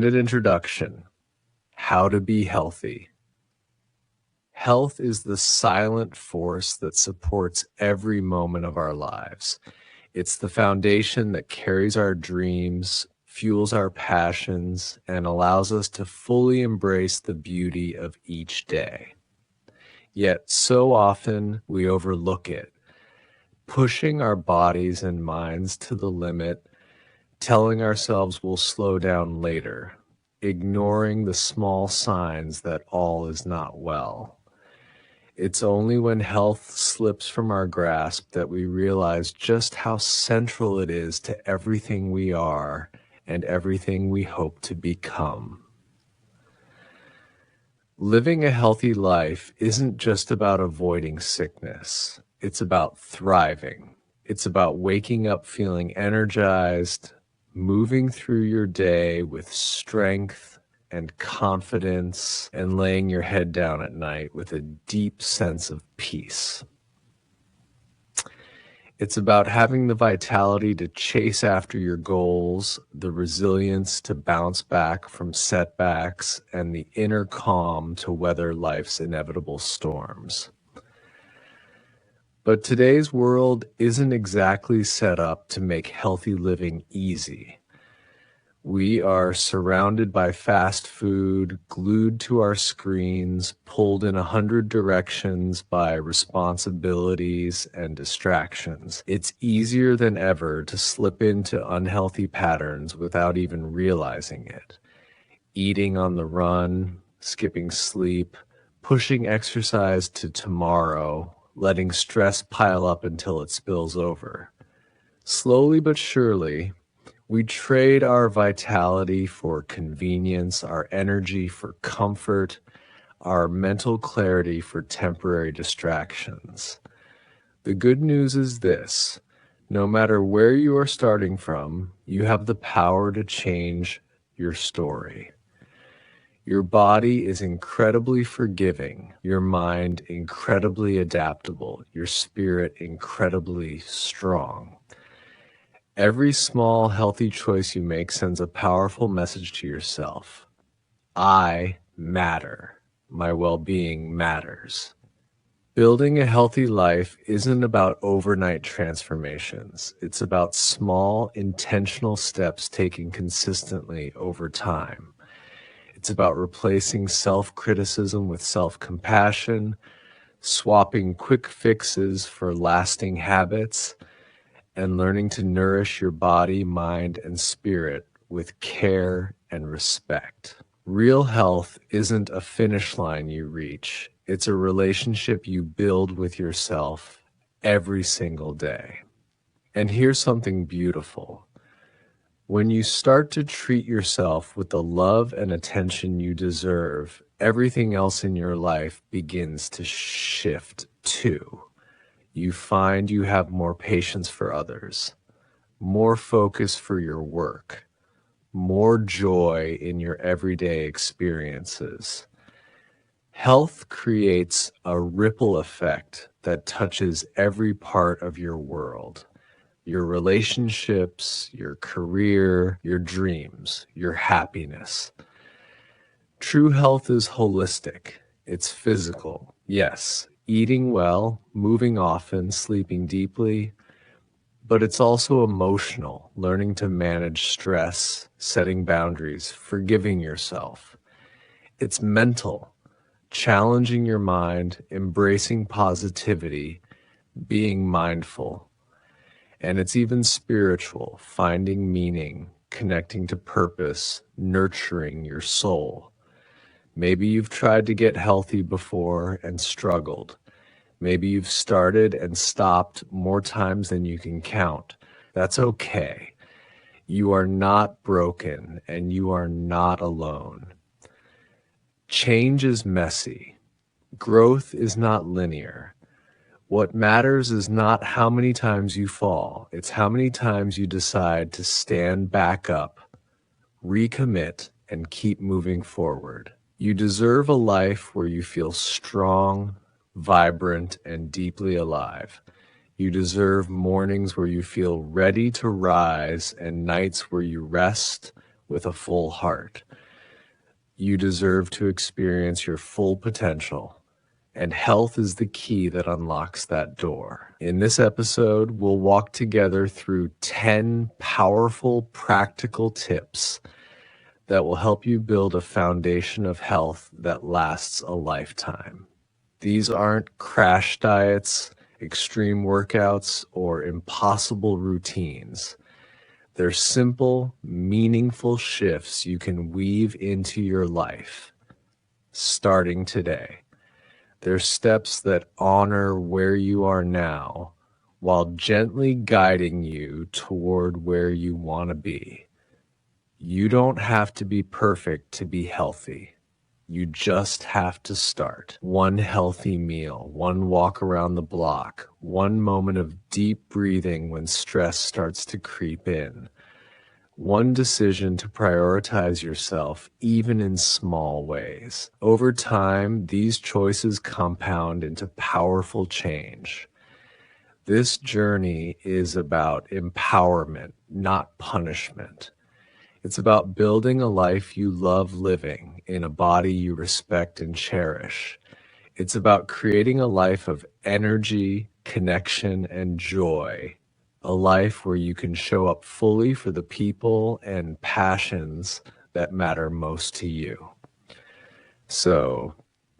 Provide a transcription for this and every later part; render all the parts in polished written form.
Introduction: How to be healthy. Health is the silent force that supports every moment of our lives. It's the foundation that carries our dreams, fuels our passions, and allows us to fully embrace the beauty of each day. Yet so often we overlook it, pushing our bodies and minds to the limit, telling ourselves we'll slow down later, ignoring the small signs that all is not well. It's only when health slips from our grasp that we realize just how central it is to everything we are and everything we hope to become. Living a healthy life isn't just about avoiding sickness. It's about thriving. It's about waking up feeling energized, moving through your day with strength and confidence, and laying your head down at night with a deep sense of peace. It's about having the vitality to chase after your goals, the resilience to bounce back from setbacks, and the inner calm to weather life's inevitable storms. But today's world isn't exactly set up to make healthy living easy. We are surrounded by fast food, glued to our screens, pulled in 100 directions by responsibilities and distractions. It's easier than ever to slip into unhealthy patterns without even realizing it. Eating on the run, skipping sleep, pushing exercise to tomorrow, letting stress pile up until it spills over. Slowly but surely, we trade our vitality for convenience, our energy for comfort, our mental clarity for temporary distractions. The good news is this: no matter where you are starting from, you have the power to change your story. Your body is incredibly forgiving, your mind incredibly adaptable, your spirit incredibly strong. Every small, healthy choice you make sends a powerful message to yourself. I matter. My well-being matters. Building a healthy life isn't about overnight transformations. It's about small, intentional steps taken consistently over time. It's about replacing self-criticism with self-compassion, swapping quick fixes for lasting habits, and learning to nourish your body, mind, and spirit with care and respect. Real health isn't a finish line you reach. It's a relationship you build with yourself every single day. And here's something beautiful. When you start to treat yourself with the love and attention you deserve, everything else in your life begins to shift too. You find you have more patience for others, more focus for your work, more joy in your everyday experiences. Health creates a ripple effect that touches every part of your world: your relationships, your career, your dreams, your happiness. True health is holistic. It's physical, yes, eating well, moving often, sleeping deeply, but it's also emotional, learning to manage stress, setting boundaries, forgiving yourself. It's mental, challenging your mind, embracing positivity, being mindful. And it's even spiritual, finding meaning, connecting to purpose, nurturing your soul. Maybe you've tried to get healthy before and struggled. Maybe you've started and stopped more times than you can count. That's okay. You are not broken, and you are not alone. Change is messy. Growth is not linear. What matters is not how many times you fall. It's how many times you decide to stand back up, recommit, and keep moving forward. You deserve a life where you feel strong, vibrant, and deeply alive. You deserve mornings where you feel ready to rise and nights where you rest with a full heart. You deserve to experience your full potential, and health is the key that unlocks that door. In this episode, we'll walk together through 10 powerful, practical tips that will help you build a foundation of health that lasts a lifetime. These aren't crash diets, extreme workouts, or impossible routines. They're simple, meaningful shifts you can weave into your life, starting today. They're steps that honor where you are now while gently guiding you toward where you want to be. You don't have to be perfect to be healthy. You just have to start. One healthy meal, one walk around the block, one moment of deep breathing when stress starts to creep in. One decision to prioritize yourself, even in small ways. Over time, these choices compound into powerful change. This journey is about empowerment, not punishment. It's about building a life you love living in a body you respect and cherish. It's about creating a life of energy, connection, and joy. A life where you can show up fully for the people and passions that matter most to you. So,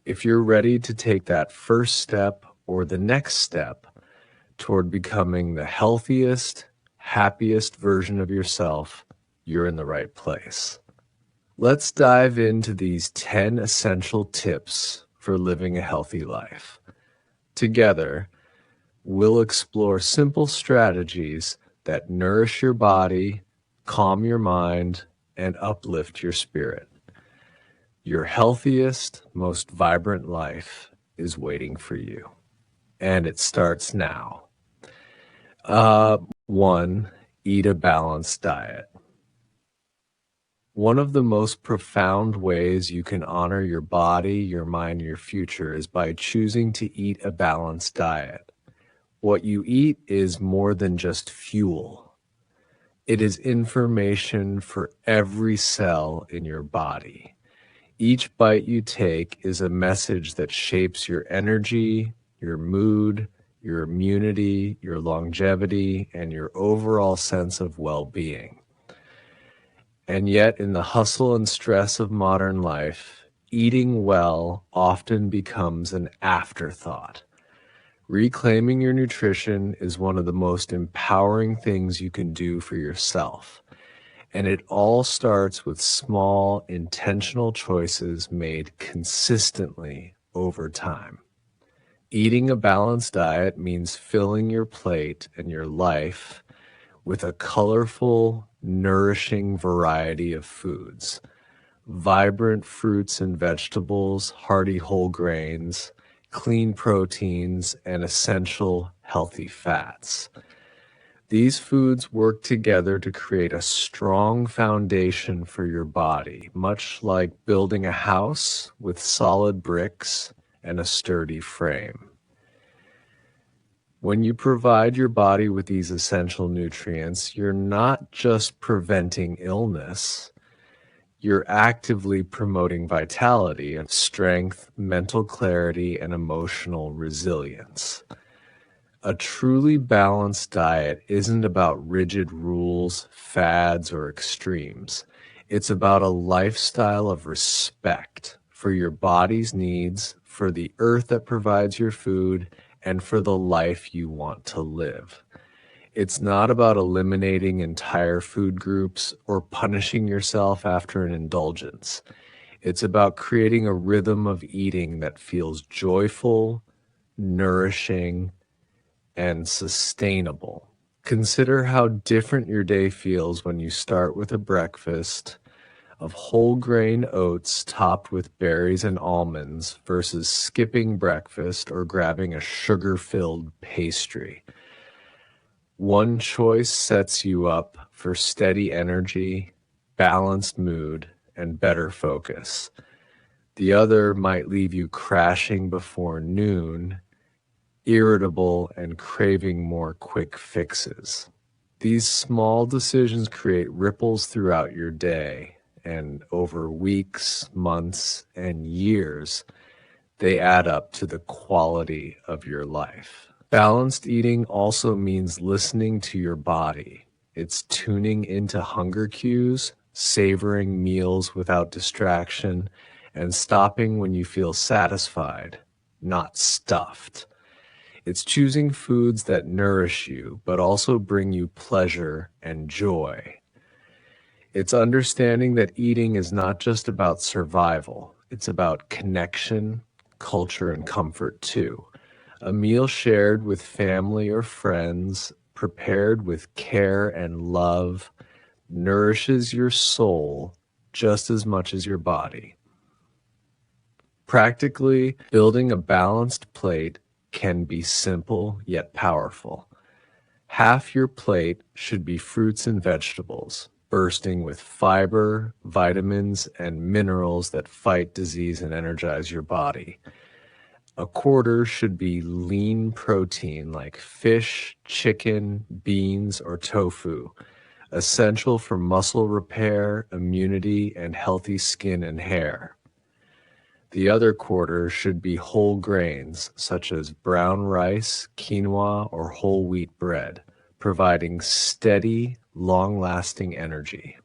if you're ready to take that first step or the next step toward becoming the healthiest, happiest version of yourself, you're in the right place. Let's dive into these 10 essential tips for living a healthy life. Together, we'll explore simple strategies that nourish your body, calm your mind, and uplift your spirit. Your healthiest, most vibrant life is waiting for you. And it starts now. 1, eat a balanced diet. One of the most profound ways you can honor your body, your mind, your future is by choosing to eat a balanced diet. What you eat is more than just fuel. It is information for every cell in your body. Each bite you take is a message that shapes your energy, your mood, your immunity, your longevity, and your overall sense of well-being. And yet, in the hustle and stress of modern life, eating well often becomes an afterthought. Reclaiming your nutrition is one of the most empowering things you can do for yourself. And it all starts with small, intentional choices made consistently over time. Eating a balanced diet means filling your plate and your life with a colorful, nourishing variety of foods. Vibrant fruits and vegetables, hearty whole grains, clean proteins, and essential healthy fats. These foods work together to create a strong foundation for your body, much like building a house with solid bricks and a sturdy frame. When you provide your body with these essential nutrients, you're not just preventing illness, you're actively promoting vitality and strength, mental clarity, and emotional resilience. A truly balanced diet isn't about rigid rules, fads, or extremes. It's about a lifestyle of respect for your body's needs, for the earth that provides your food, and for the life you want to live. It's not about eliminating entire food groups or punishing yourself after an indulgence. It's about creating a rhythm of eating that feels joyful, nourishing, and sustainable. Consider how different your day feels when you start with a breakfast of whole grain oats topped with berries and almonds versus skipping breakfast or grabbing a sugar-filled pastry. One choice sets you up for steady energy, balanced mood, and better focus. The other might leave you crashing before noon, irritable and craving more quick fixes. These small decisions create ripples throughout your day, and over weeks, months, and years, they add up to the quality of your life. Balanced eating also means listening to your body. It's tuning into hunger cues, savoring meals without distraction, and stopping when you feel satisfied, not stuffed. It's choosing foods that nourish you, but also bring you pleasure and joy. It's understanding that eating is not just about survival, it's about connection, culture, and comfort too. A meal shared with family or friends, prepared with care and love, nourishes your soul just as much as your body. Practically, building a balanced plate can be simple yet powerful. Half your plate should be fruits and vegetables, bursting with fiber, vitamins, and minerals that fight disease and energize your body. A quarter should be lean protein like fish, chicken, beans, or tofu, essential for muscle repair, immunity, and healthy skin and hair. The other quarter should be whole grains such as brown rice, quinoa, or whole wheat bread, providing steady, long-lasting energy.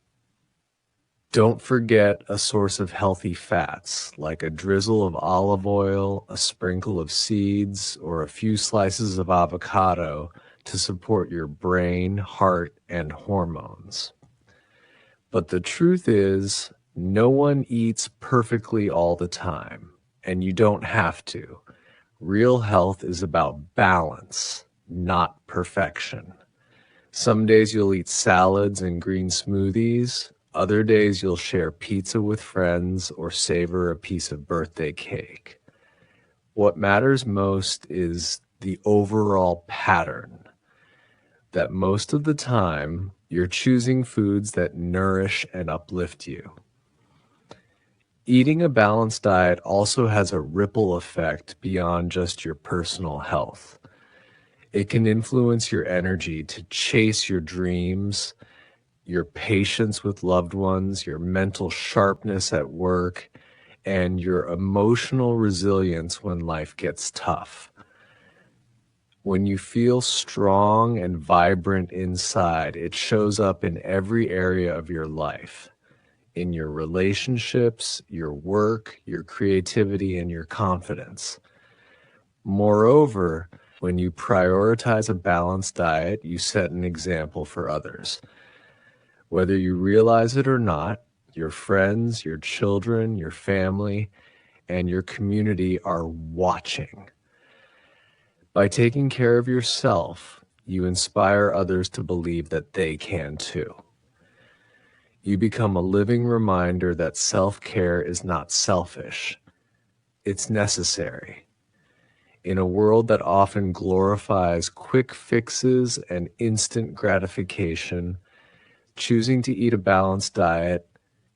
Don't forget a source of healthy fats, like a drizzle of olive oil, a sprinkle of seeds, or a few slices of avocado to support your brain, heart, and hormones. But the truth is, no one eats perfectly all the time, and you don't have to. Real health is about balance, not perfection. Some days you'll eat salads and green smoothies. Other days you'll share pizza with friends or savor a piece of birthday cake. What matters most is the overall pattern, that most of the time you're choosing foods that nourish and uplift you. Eating a balanced diet also has a ripple effect beyond just your personal health. It can influence your energy to chase your dreams, your patience with loved ones, your mental sharpness at work, and your emotional resilience when life gets tough. When you feel strong and vibrant inside, it shows up in every area of your life, in your relationships, your work, your creativity, and your confidence. Moreover, when you prioritize a balanced diet, you set an example for others. Whether you realize it or not, your friends, your children, your family, and your community are watching. By taking care of yourself, you inspire others to believe that they can too. You become a living reminder that self-care is not selfish. It's necessary. In a world that often glorifies quick fixes and instant gratification, choosing to eat a balanced diet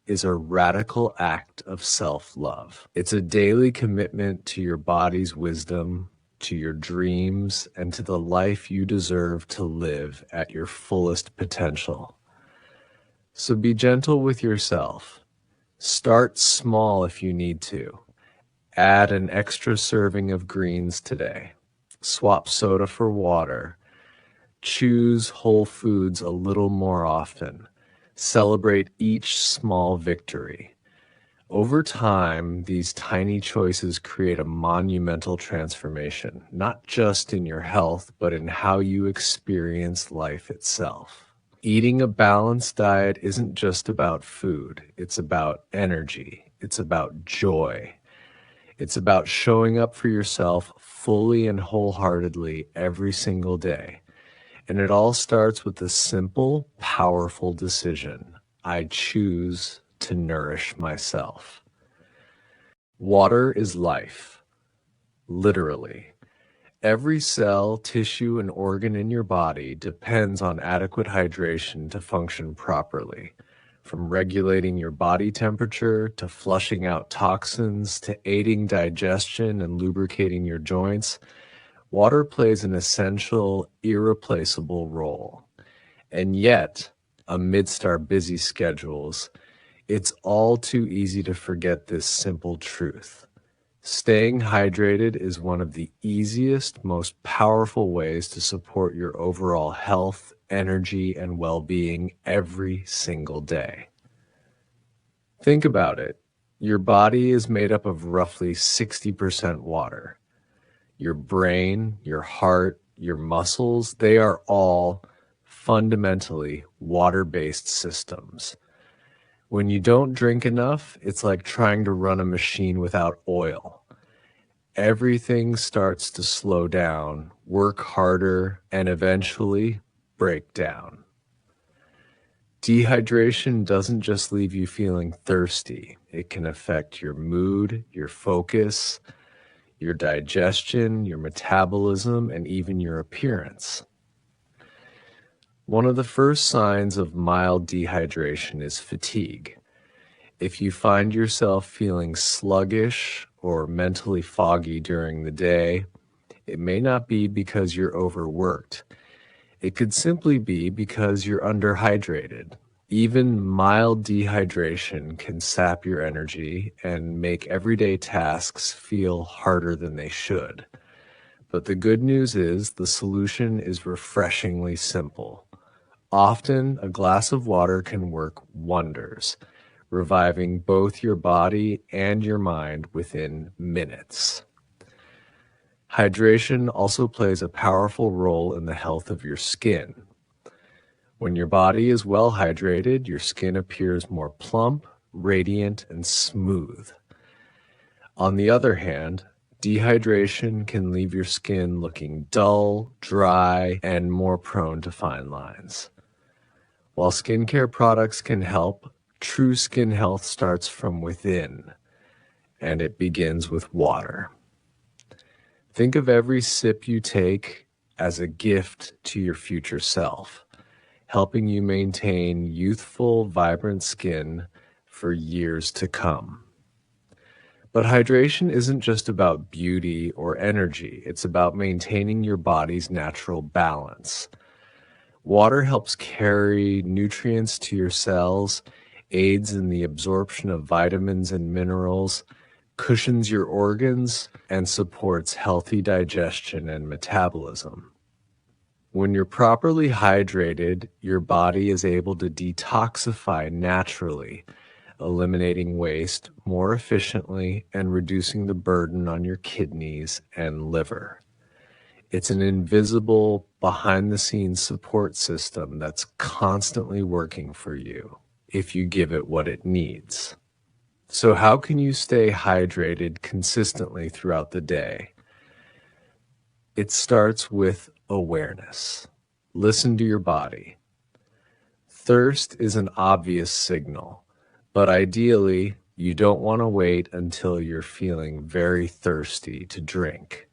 is a radical act of self-love. It's a daily commitment to your body's wisdom, to your dreams, and to the life you deserve to live at your fullest potential. So be gentle with yourself. Start small if you need to. Add an extra serving of greens today. Swap soda for water. Choose whole foods a little more often. Celebrate each small victory. Over time, these tiny choices create a monumental transformation, not just in your health, but in how you experience life itself. Eating a balanced diet isn't just about food. It's about energy. It's about joy. It's about showing up for yourself fully and wholeheartedly every single day. And it all starts with the simple, powerful decision. I choose to nourish myself. Water is life, literally. Every cell, tissue, and organ in your body depends on adequate hydration to function properly. From regulating your body temperature, to flushing out toxins, to aiding digestion and lubricating your joints, water plays an essential, irreplaceable role. And yet, amidst our busy schedules, it's all too easy to forget this simple truth. Staying hydrated is one of the easiest, most powerful ways to support your overall health, energy, and well-being every single day. Think about it. Your body is made up of roughly 60% water. Your brain, your heart, your muscles, they are all fundamentally water-based systems. When you don't drink enough, it's like trying to run a machine without oil. Everything starts to slow down, work harder, and eventually break down. Dehydration doesn't just leave you feeling thirsty. It can affect your mood, your focus, your digestion, your metabolism, and even your appearance. One of the first signs of mild dehydration is fatigue. If you find yourself feeling sluggish or mentally foggy during the day, it may not be because you're overworked. It could simply be because you're underhydrated. Even mild dehydration can sap your energy and make everyday tasks feel harder than they should. But the good news is the solution is refreshingly simple. Often, a glass of water can work wonders, reviving both your body and your mind within minutes. Hydration also plays a powerful role in the health of your skin. When your body is well hydrated, your skin appears more plump, radiant, and smooth. On the other hand, dehydration can leave your skin looking dull, dry, and more prone to fine lines. While skincare products can help, true skin health starts from within, and it begins with water. Think of every sip you take as a gift to your future self, helping you maintain youthful, vibrant skin for years to come. But hydration isn't just about beauty or energy. It's about maintaining your body's natural balance. Water helps carry nutrients to your cells, aids in the absorption of vitamins and minerals, cushions your organs, and supports healthy digestion and metabolism. When you're properly hydrated, your body is able to detoxify naturally, eliminating waste more efficiently and reducing the burden on your kidneys and liver. It's an invisible, behind-the-scenes support system that's constantly working for you if you give it what it needs. So how can you stay hydrated consistently throughout the day? It starts with awareness. Listen to your body. Thirst is an obvious signal, but ideally, you don't want to wait until you're feeling very thirsty to drink.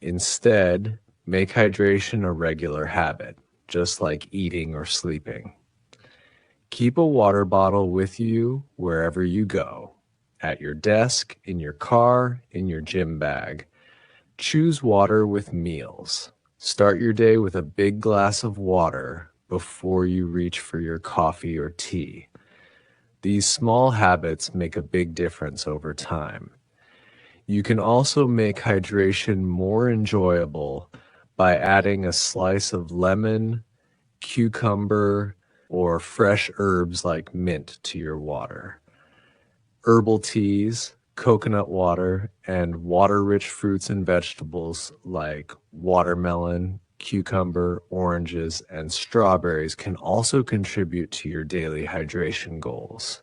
Instead, make hydration a regular habit, just like eating or sleeping. Keep a water bottle with you wherever you go, at your desk, in your car, in your gym bag. Choose water with meals. Start your day with a big glass of water before you reach for your coffee or tea. These small habits make a big difference over time. You can also make hydration more enjoyable by adding a slice of lemon, cucumber, or fresh herbs like mint to your water. Herbal teas, coconut water, and water-rich fruits and vegetables like watermelon, cucumber, oranges, and strawberries can also contribute to your daily hydration goals.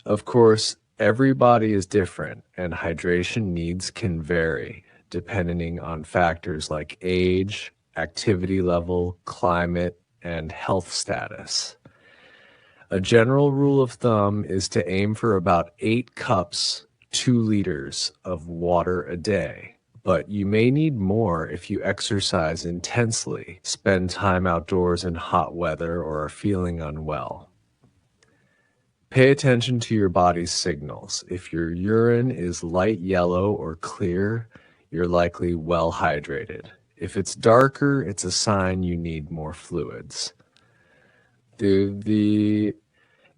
Of course, every body is different, and hydration needs can vary depending on factors like age, activity level, climate, and health status. A general rule of thumb is to aim for about 8 cups, 2 liters of water a day. But you may need more if you exercise intensely, spend time outdoors in hot weather, or are feeling unwell. Pay attention to your body's signals. If your urine is light yellow or clear, you're likely well hydrated. If it's darker, it's a sign you need more fluids. The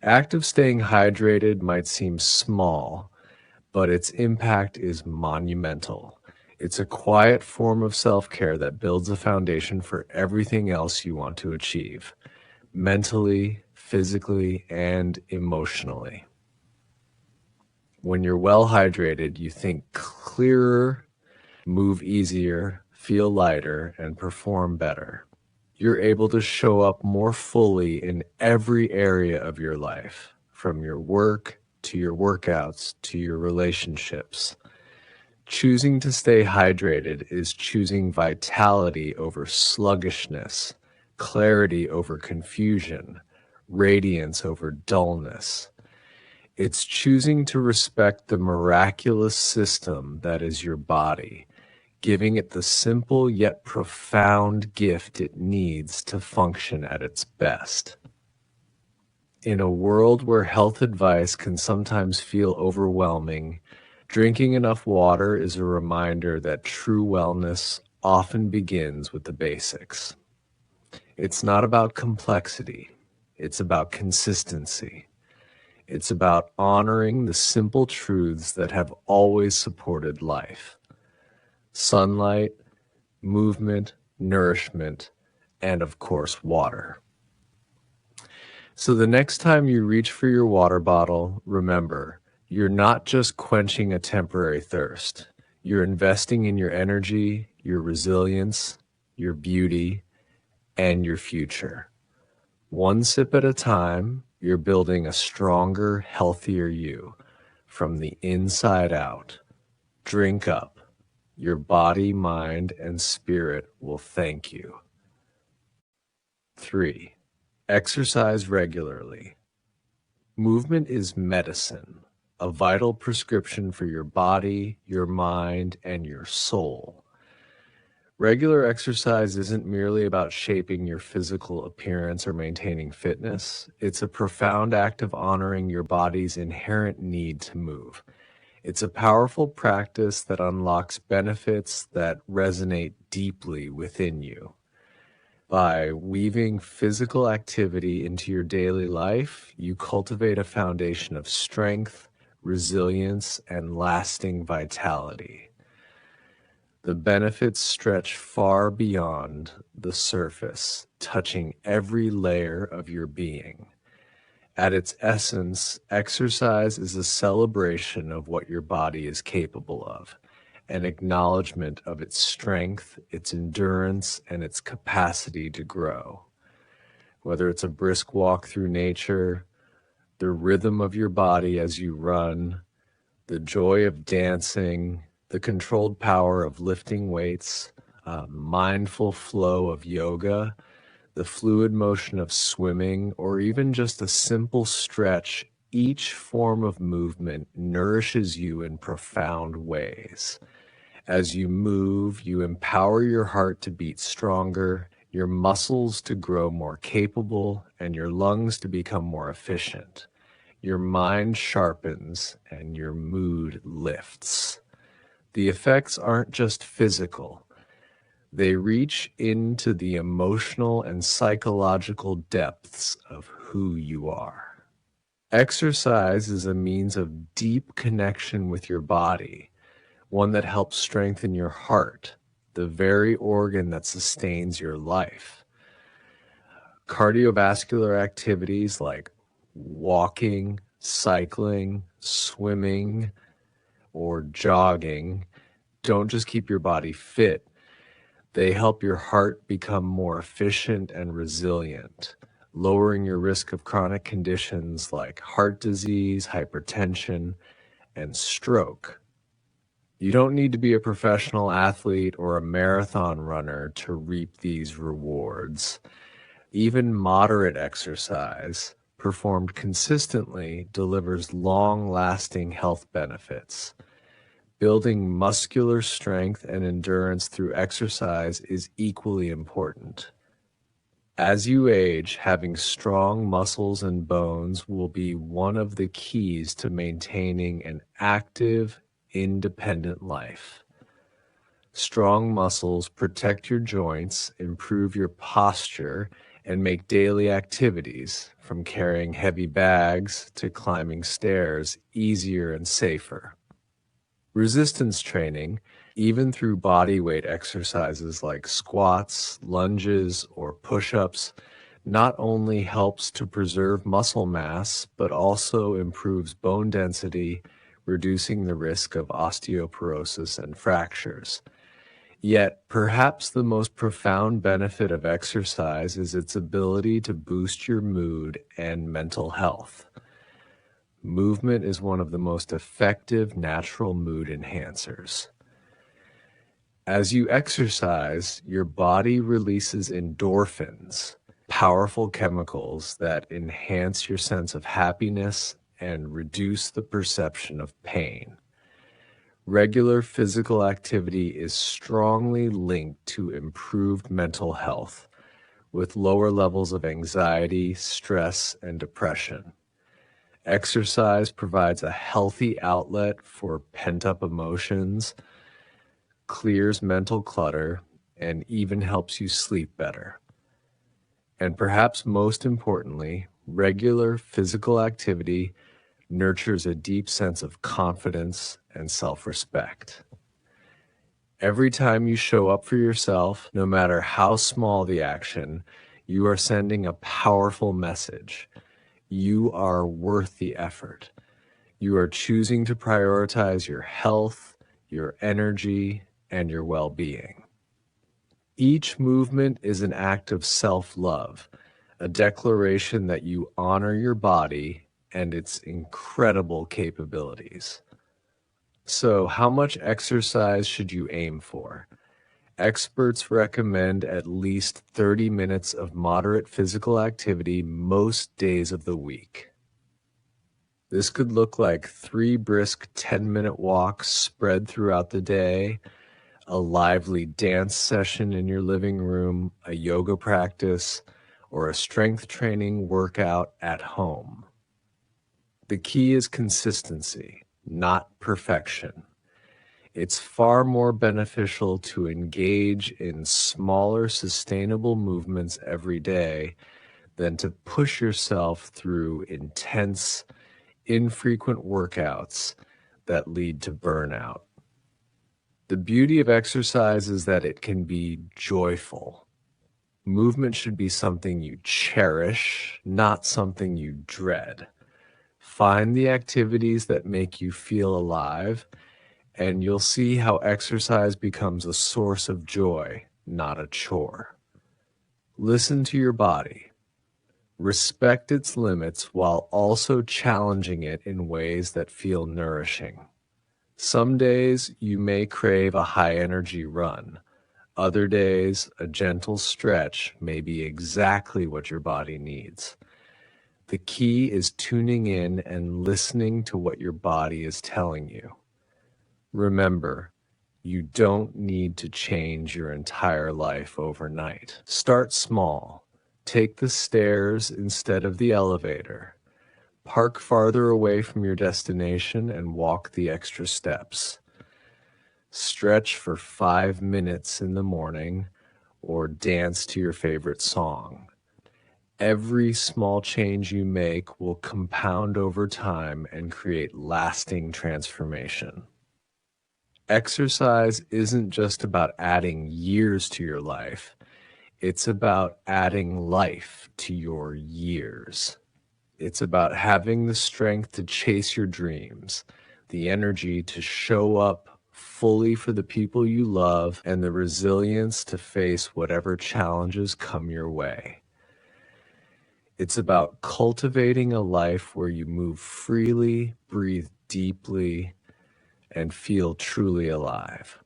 act of staying hydrated might seem small, but its impact is monumental. It's a quiet form of self-care that builds a foundation for everything else you want to achieve, mentally, physically, and emotionally. When you're well hydrated, you think clearer, move easier, feel lighter, and perform better. You're able to show up more fully in every area of your life, from your work to your workouts to your relationships. Choosing to stay hydrated is choosing vitality over sluggishness, clarity over confusion, radiance over dullness. It's choosing to respect the miraculous system that is your body, giving it the simple yet profound gift it needs to function at its best. In a world where health advice can sometimes feel overwhelming, drinking enough water is a reminder that true wellness often begins with the basics. It's not about complexity, it's about consistency. It's about honoring the simple truths that have always supported life: sunlight, movement, nourishment, and of course, water. So the next time you reach for your water bottle, remember, you're not just quenching a temporary thirst. You're investing in your energy, your resilience, your beauty, and your future. One sip at a time, you're building a stronger, healthier you from the inside out. Drink up. Your body, mind, and spirit will thank you. 3. Exercise regularly. Movement is medicine, a vital prescription for your body, your mind, and your soul. Regular exercise isn't merely about shaping your physical appearance or maintaining fitness. It's a profound act of honoring your body's inherent need to move. It's a powerful practice that unlocks benefits that resonate deeply within you. By weaving physical activity into your daily life, you cultivate a foundation of strength, resilience, and lasting vitality. The benefits stretch far beyond the surface, touching every layer of your being. At its essence, exercise is a celebration of what your body is capable of, an acknowledgement of its strength, its endurance, and its capacity to grow. Whether it's a brisk walk through nature, the rhythm of your body as you run, the joy of dancing, the controlled power of lifting weights, mindful flow of yoga, the fluid motion of swimming, or even just a simple stretch, each form of movement nourishes you in profound ways. As you move, you empower your heart to beat stronger, your muscles to grow more capable, and your lungs to become more efficient. Your mind sharpens and your mood lifts. The effects aren't just physical. They reach into the emotional and psychological depths of who you are. Exercise is a means of deep connection with your body, one that helps strengthen your heart, the very organ that sustains your life. Cardiovascular activities like walking, cycling, swimming, or jogging don't just keep your body fit. They help your heart become more efficient and resilient, lowering your risk of chronic conditions like heart disease, hypertension, and stroke. You don't need to be a professional athlete or a marathon runner to reap these rewards. Even moderate exercise, performed consistently, delivers long-lasting health benefits. Building muscular strength and endurance through exercise is equally important. As you age, having strong muscles and bones will be one of the keys to maintaining an active, independent life. Strong muscles protect your joints, improve your posture, and make daily activities, from carrying heavy bags to climbing stairs, easier and safer. Resistance training, even through body weight exercises like squats, lunges, or push-ups, not only helps to preserve muscle mass, but also improves bone density, reducing the risk of osteoporosis and fractures. Yet, perhaps the most profound benefit of exercise is its ability to boost your mood and mental health. Movement is one of the most effective natural mood enhancers. As you exercise, your body releases endorphins, powerful chemicals that enhance your sense of happiness and reduce the perception of pain. Regular physical activity is strongly linked to improved mental health, with lower levels of anxiety, stress, and depression. Exercise provides a healthy outlet for pent-up emotions, clears mental clutter, and even helps you sleep better. And perhaps most importantly, regular physical activity nurtures a deep sense of confidence and self-respect. Every time you show up for yourself, no matter how small the action, you are sending a powerful message. You are worth the effort. You are choosing to prioritize your health, your energy, and your well-being. Each movement is an act of self-love, a declaration that you honor your body and its incredible capabilities. So, how much exercise should you aim for? Experts recommend at least 30 minutes of moderate physical activity most days of the week. This could look like 3 brisk 10-minute walks spread throughout the day, a lively dance session in your living room, a yoga practice, or a strength training workout at home. The key is consistency, not perfection. It's far more beneficial to engage in smaller, sustainable movements every day than to push yourself through intense, infrequent workouts that lead to burnout. The beauty of exercise is that it can be joyful. Movement should be something you cherish, not something you dread. Find the activities that make you feel alive, and you'll see how exercise becomes a source of joy, not a chore. Listen to your body. Respect its limits while also challenging it in ways that feel nourishing. Some days you may crave a high-energy run. Other days, a gentle stretch may be exactly what your body needs. The key is tuning in and listening to what your body is telling you. Remember, you don't need to change your entire life overnight. Start small. Take the stairs instead of the elevator. Park farther away from your destination and walk the extra steps. Stretch for 5 minutes in the morning or dance to your favorite song. Every small change you make will compound over time and create lasting transformation. Exercise isn't just about adding years to your life. It's about adding life to your years. It's about having the strength to chase your dreams, the energy to show up fully for the people you love, and the resilience to face whatever challenges come your way. It's about cultivating a life where you move freely, breathe deeply, and feel truly alive.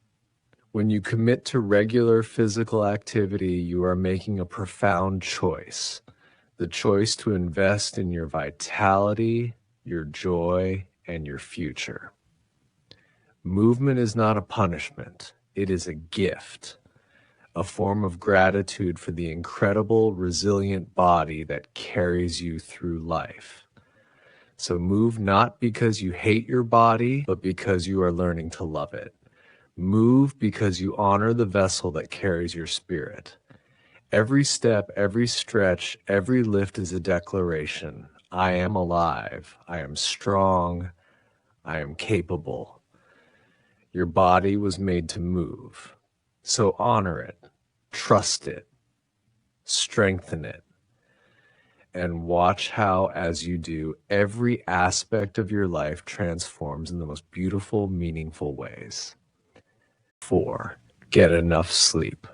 When you commit to regular physical activity, you are making a profound choice. The choice to invest in your vitality, your joy, and your future. Movement is not a punishment. It is a gift, a form of gratitude for the incredible, resilient body that carries you through life. So move not because you hate your body, but because you are learning to love it. Move because you honor the vessel that carries your spirit. Every step, every stretch, every lift is a declaration. I am alive. I am strong. I am capable. Your body was made to move. So honor it, trust it, strengthen it, and watch how, as you do, every aspect of your life transforms in the most beautiful, meaningful ways. 4. Get enough sleep.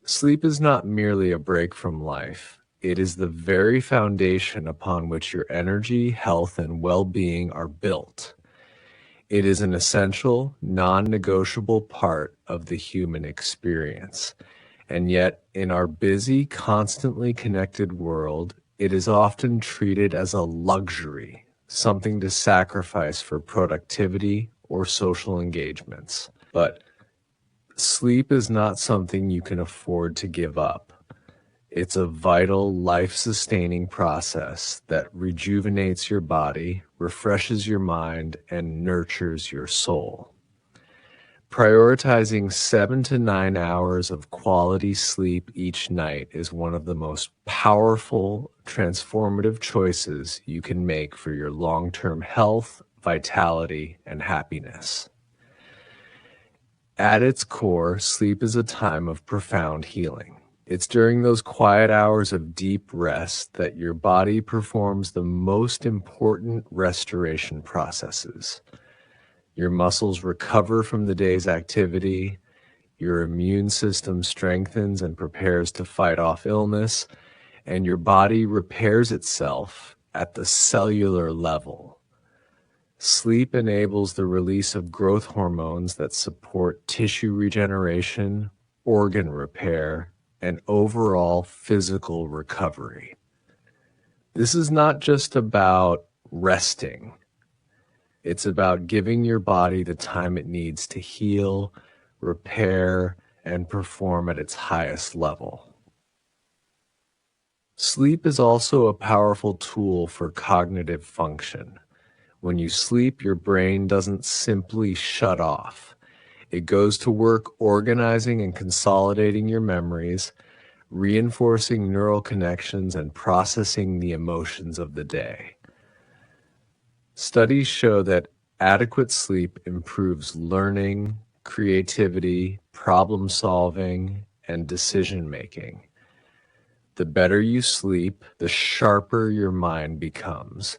Sleep is not merely a break from life. It is the very foundation upon which your energy, health, and well-being are built. It is an essential, non-negotiable part of the human experience. And yet, in our busy, constantly connected world, it is often treated as a luxury, something to sacrifice for productivity or social engagements. But sleep is not something you can afford to give up. It's a vital, life-sustaining process that rejuvenates your body, refreshes your mind, and nurtures your soul. Prioritizing 7 to 9 hours of quality sleep each night is one of the most powerful, transformative choices you can make for your long-term health, vitality, and happiness. At its core, sleep is a time of profound healing. It's during those quiet hours of deep rest that your body performs the most important restoration processes. Your muscles recover from the day's activity, your immune system strengthens and prepares to fight off illness, and your body repairs itself at the cellular level. Sleep enables the release of growth hormones that support tissue regeneration, organ repair, and overall physical recovery. This is not just about resting. It's about giving your body the time it needs to heal, repair, and perform at its highest level. Sleep is also a powerful tool for cognitive function. When you sleep, your brain doesn't simply shut off. It goes to work organizing and consolidating your memories, reinforcing neural connections, and processing the emotions of the day. Studies show that adequate sleep improves learning, creativity, problem solving, and decision making. The better you sleep, the sharper your mind becomes,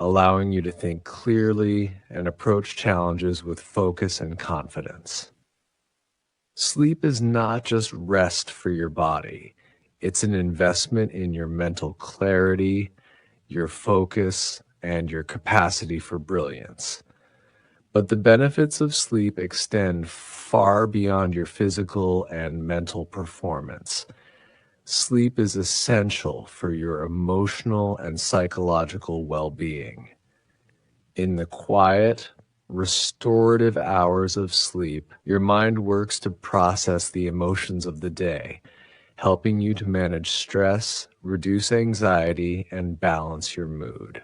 allowing you to think clearly and approach challenges with focus and confidence. Sleep is not just rest for your body. It's an investment in your mental clarity, your focus, and your capacity for brilliance. But the benefits of sleep extend far beyond your physical and mental performance. Sleep is essential for your emotional and psychological well-being. In the quiet, restorative hours of sleep, your mind works to process the emotions of the day, helping you to manage stress, reduce anxiety, and balance your mood.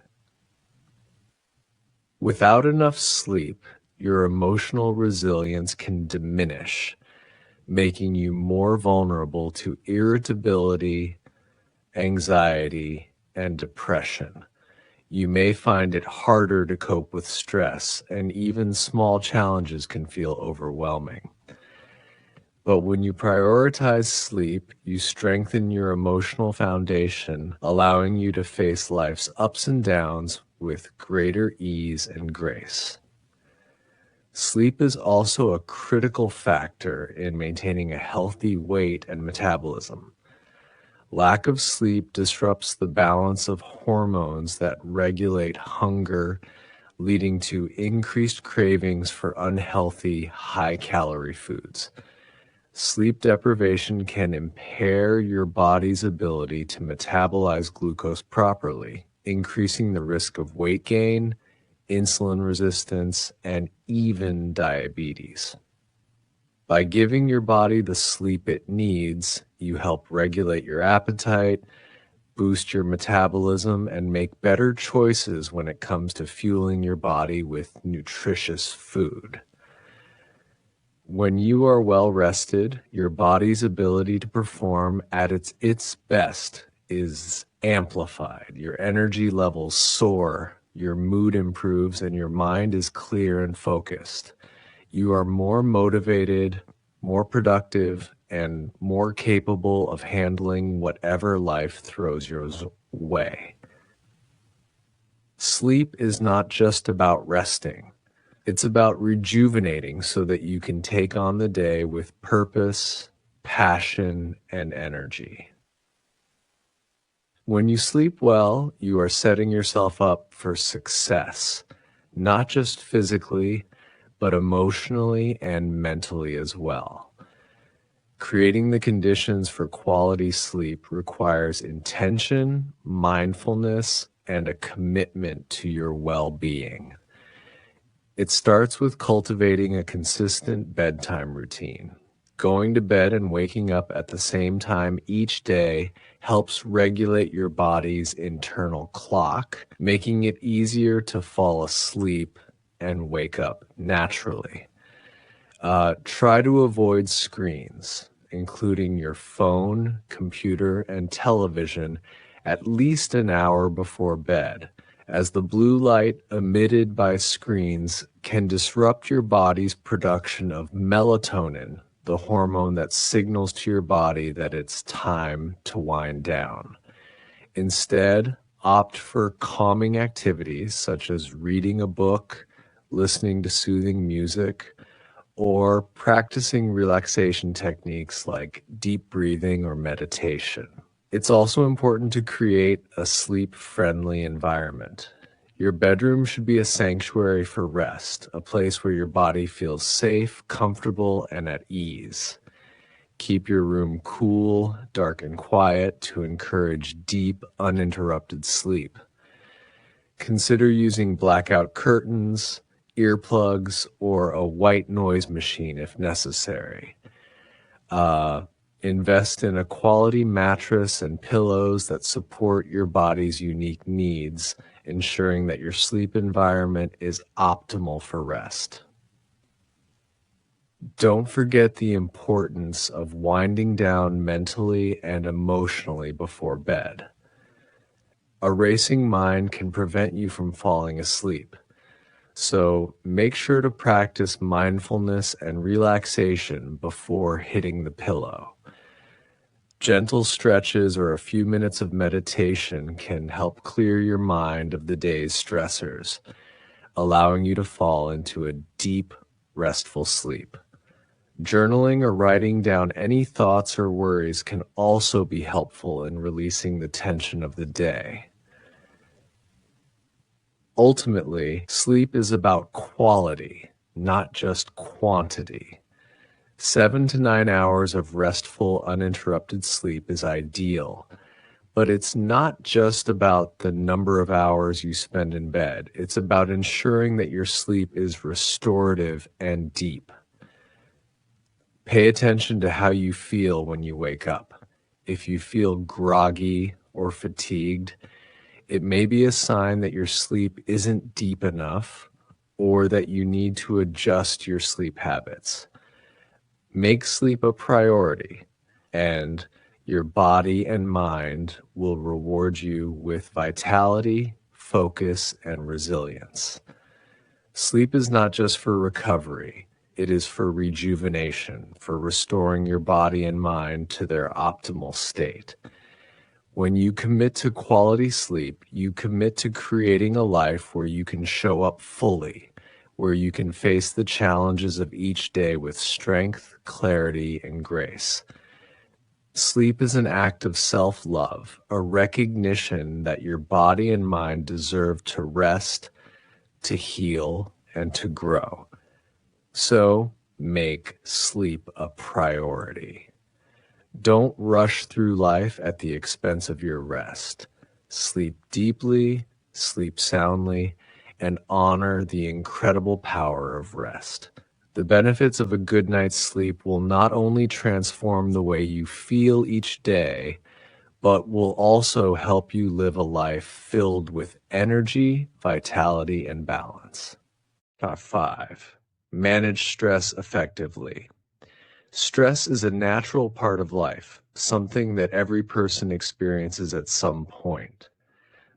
Without enough sleep, your emotional resilience can diminish, making you more vulnerable to irritability, anxiety, and depression. You may find it harder to cope with stress, and even small challenges can feel overwhelming. But when you prioritize sleep, you strengthen your emotional foundation, allowing you to face life's ups and downs with greater ease and grace. Sleep is also a critical factor in maintaining a healthy weight and metabolism. Lack of sleep disrupts the balance of hormones that regulate hunger, leading to increased cravings for unhealthy, high-calorie foods. Sleep deprivation can impair your body's ability to metabolize glucose properly, increasing the risk of weight gain, insulin resistance, and even diabetes. By giving your body the sleep it needs, you help regulate your appetite, boost your metabolism, and make better choices when it comes to fueling your body with nutritious food. When you are well rested, your body's ability to perform at its best is amplified. Your energy levels soar, your mood improves, and your mind is clear and focused. You are more motivated, more productive, and more capable of handling whatever life throws your way. Sleep is not just about resting. It's about rejuvenating so that you can take on the day with purpose, passion, and energy. When you sleep well, you are setting yourself up for success, not just physically, but emotionally and mentally as well. Creating the conditions for quality sleep requires intention, mindfulness, and a commitment to your well-being. It starts with cultivating a consistent bedtime routine. Going to bed and waking up at the same time each day helps regulate your body's internal clock, making it easier to fall asleep and wake up naturally. Try to avoid screens, including your phone, computer, and television, at least an hour before bed, as the blue light emitted by screens can disrupt your body's production of melatonin, the hormone that signals to your body that it's time to wind down. Instead, opt for calming activities such as reading a book, listening to soothing music, or practicing relaxation techniques like deep breathing or meditation. It's also important to create a sleep-friendly environment. Your bedroom should be a sanctuary for rest, a place where your body feels safe, comfortable, and at ease. Keep your room cool, dark, and quiet to encourage deep, uninterrupted sleep. Consider using blackout curtains, earplugs, or a white noise machine if necessary. Invest in a quality mattress and pillows that support your body's unique needs, ensuring that your sleep environment is optimal for rest. Don't forget the importance of winding down mentally and emotionally before bed. A racing mind can prevent you from falling asleep. So make sure to practice mindfulness and relaxation before hitting the pillow. Gentle stretches or a few minutes of meditation can help clear your mind of the day's stressors, allowing you to fall into a deep, restful sleep. Journaling or writing down any thoughts or worries can also be helpful in releasing the tension of the day. Ultimately, sleep is about quality, not just quantity. 7 to 9 hours of restful, uninterrupted sleep is ideal, but it's not just about the number of hours you spend in bed. It's about ensuring that your sleep is restorative and deep. Pay attention to how you feel when you wake up. If you feel groggy or fatigued, it may be a sign that your sleep isn't deep enough or that you need to adjust your sleep habits. Make sleep a priority, and your body and mind will reward you with vitality, focus, and resilience. Sleep is not just for recovery. It is for rejuvenation, for restoring your body and mind to their optimal state. When you commit to quality sleep, you commit to creating a life where you can show up fully, where you can face the challenges of each day with strength, clarity, and grace. Sleep is an act of self-love, a recognition that your body and mind deserve to rest, to heal, and to grow. So make sleep a priority. Don't rush through life at the expense of your rest. Sleep deeply, sleep soundly, and honor the incredible power of rest. The benefits of a good night's sleep will not only transform the way you feel each day, but will also help you live a life filled with energy, vitality, and balance. Top 5. Manage stress effectively. Stress is a natural part of life, something that every person experiences at some point.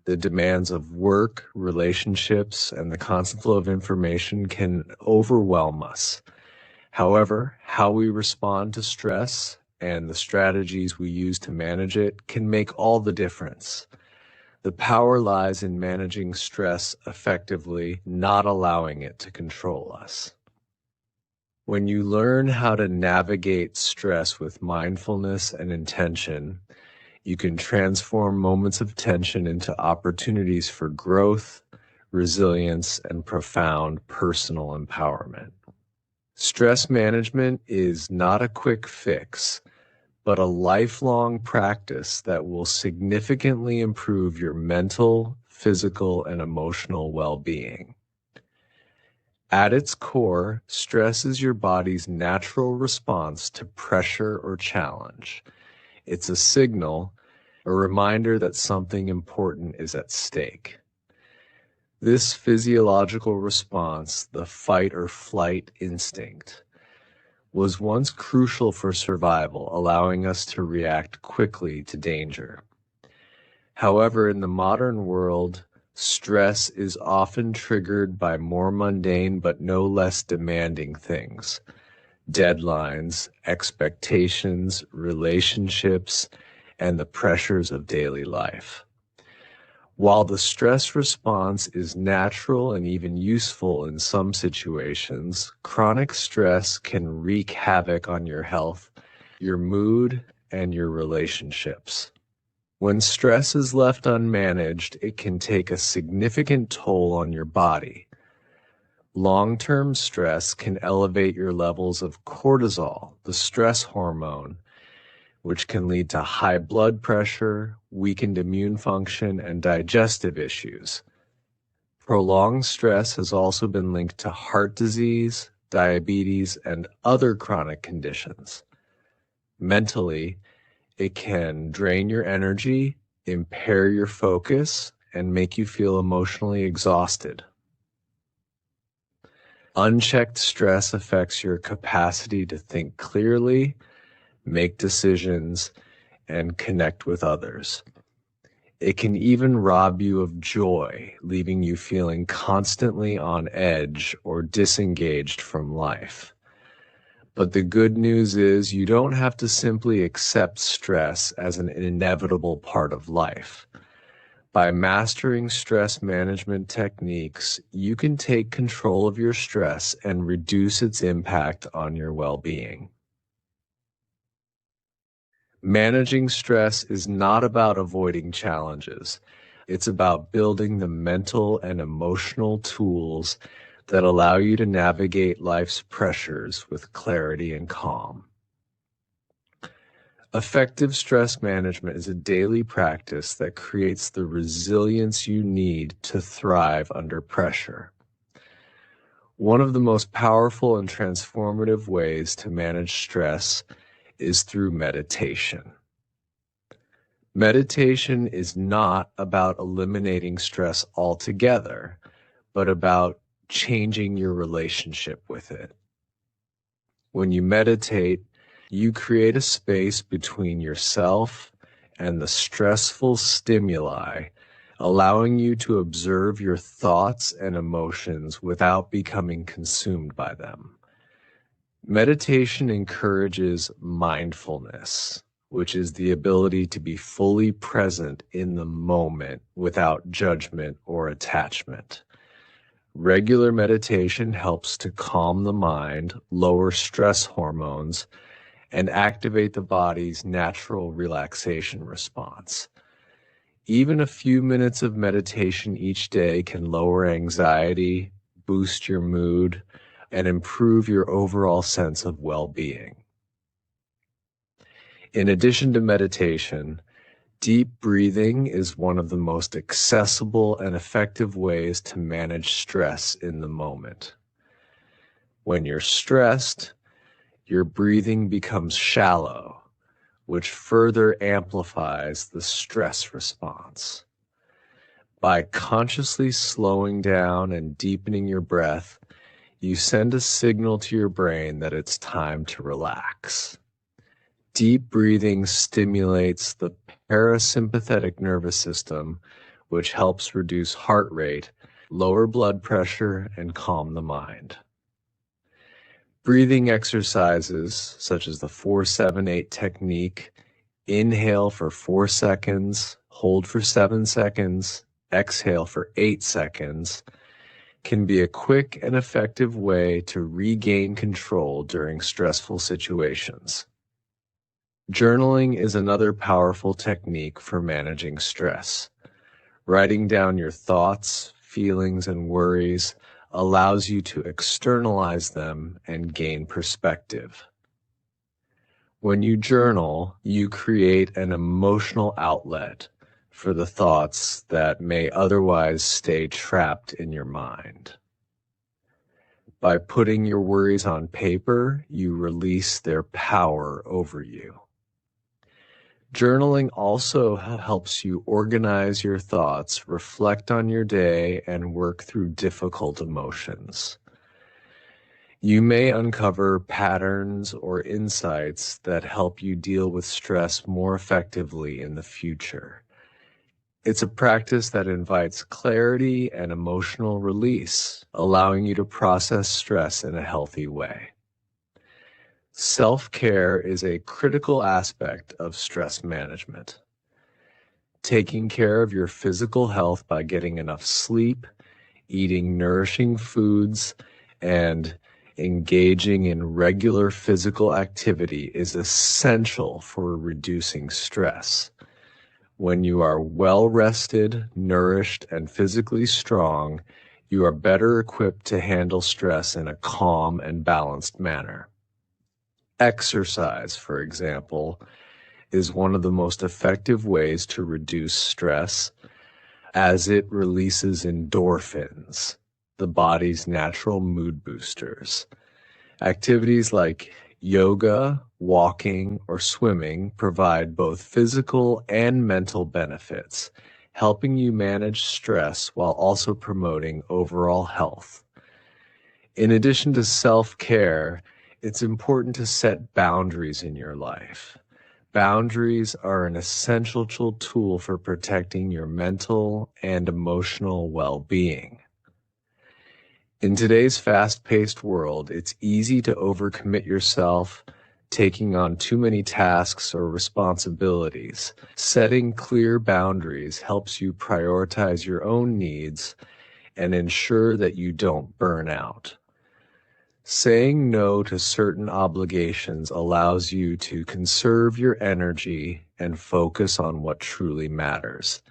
The demands of work, relationships, and the constant flow of information can overwhelm us. However, how we respond to stress and the strategies we use to manage it can make all the difference. The power lies in managing stress effectively, not allowing it to control us. When you learn how to navigate stress with mindfulness and intention, you can transform moments of tension into opportunities for growth, resilience, and profound personal empowerment. Stress management is not a quick fix, but a lifelong practice that will significantly improve your mental, physical, and emotional well-being. At its core, stress is your body's natural response to pressure or challenge. It's a signal, a reminder that something important is at stake. This physiological response, the fight or flight instinct, was once crucial for survival, allowing us to react quickly to danger. However, in the modern world, stress is often triggered by more mundane but no less demanding things: deadlines, expectations, relationships, and the pressures of daily life. While the stress response is natural and even useful in some situations, chronic stress can wreak havoc on your health, your mood, and your relationships. When stress is left unmanaged, it can take a significant toll on your body. Long-term stress can elevate your levels of cortisol, the stress hormone, which can lead to high blood pressure, weakened immune function, and digestive issues. Prolonged stress has also been linked to heart disease, diabetes, and other chronic conditions. Mentally, it can drain your energy, impair your focus, and make you feel emotionally exhausted. Unchecked stress affects your capacity to think clearly, make decisions, and connect with others. It can even rob you of joy, leaving you feeling constantly on edge or disengaged from life. But the good news is you don't have to simply accept stress as an inevitable part of life. By mastering stress management techniques, you can take control of your stress and reduce its impact on your well-being. Managing stress is not about avoiding challenges. It's about building the mental and emotional tools that allow you to navigate life's pressures with clarity and calm. Effective stress management is a daily practice that creates the resilience you need to thrive under pressure. One of the most powerful and transformative ways to manage stress is through meditation. Meditation is not about eliminating stress altogether, but about changing your relationship with it. When you meditate, you create a space between yourself and the stressful stimuli, allowing you to observe your thoughts and emotions without becoming consumed by them. Meditation encourages mindfulness, which is the ability to be fully present in the moment without judgment or attachment. Regular meditation helps to calm the mind, lower stress hormones, and activate the body's natural relaxation response. Even a few minutes of meditation each day can lower anxiety, boost your mood, and improve your overall sense of well-being. In addition to meditation, deep breathing is one of the most accessible and effective ways to manage stress in the moment. When you're stressed, your breathing becomes shallow, which further amplifies the stress response. By consciously slowing down and deepening your breath, you send a signal to your brain that it's time to relax. Deep breathing stimulates the parasympathetic nervous system, which helps reduce heart rate, lower blood pressure, and calm the mind. Breathing exercises, such as the 4-7-8 technique, inhale for 4 seconds, hold for 7 seconds, exhale for 8 seconds, can be a quick and effective way to regain control during stressful situations. Journaling is another powerful technique for managing stress. Writing down your thoughts, feelings, and worries allows you to externalize them and gain perspective. When you journal, you create an emotional outlet for the thoughts that may otherwise stay trapped in your mind. By putting your worries on paper, you release their power over you. Journaling also helps you organize your thoughts, reflect on your day, and work through difficult emotions. You may uncover patterns or insights that help you deal with stress more effectively in the future. It's a practice that invites clarity and emotional release, allowing you to process stress in a healthy way. Self-care is a critical aspect of stress management. Taking care of your physical health by getting enough sleep, eating nourishing foods, and engaging in regular physical activity is essential for reducing stress. When you are well rested, nourished, and physically strong, you are better equipped to handle stress in a calm and balanced manner. Exercise, for example, is one of the most effective ways to reduce stress, as it releases endorphins, the body's natural mood boosters. Activities like yoga, walking, or swimming provide both physical and mental benefits, helping you manage stress while also promoting overall health. In addition to self-care, it's important to set boundaries in your life. Boundaries are an essential tool for protecting your mental and emotional well-being. In today's fast-paced world, it's easy to overcommit yourself, taking on too many tasks or responsibilities. Setting clear boundaries helps you prioritize your own needs and ensure that you don't burn out. Saying no to certain obligations allows you to conserve your energy and focus on what truly matters.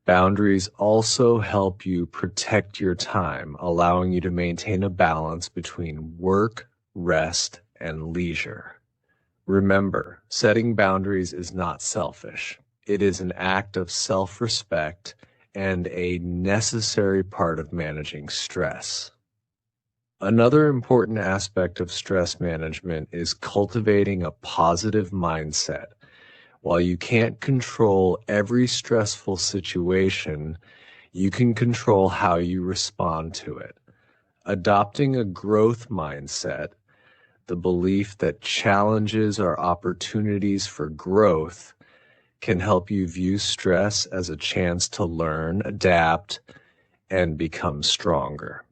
Boundaries also help you protect your time, allowing you to maintain a balance between work, rest, and leisure. Remember, setting boundaries is not selfish. It is an act of self-respect and a necessary part of managing stress. Another important aspect of stress management is cultivating a positive mindset. While you can't control every stressful situation, you can control how you respond to it. Adopting a growth mindset, the belief that challenges are opportunities for growth, can help you view stress as a chance to learn, adapt, and become stronger.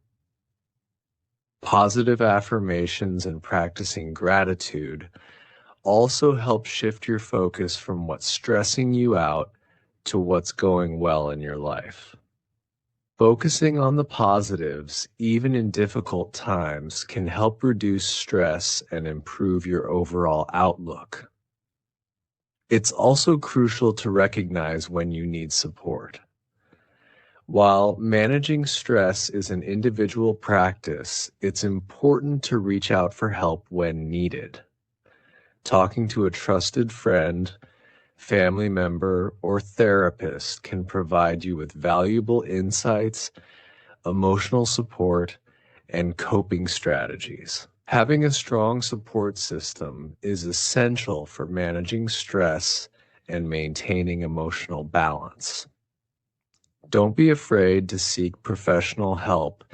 Positive affirmations and practicing gratitude also help shift your focus from what's stressing you out to what's going well in your life. Focusing on the positives, even in difficult times, can help reduce stress and improve your overall outlook. It's also crucial to recognize when you need support. While managing stress is an individual practice, it's important to reach out for help when needed. Talking to a trusted friend, family member, or therapist can provide you with valuable insights, emotional support, and coping strategies. Having a strong support system is essential for managing stress and maintaining emotional balance. Don't be afraid to seek professional help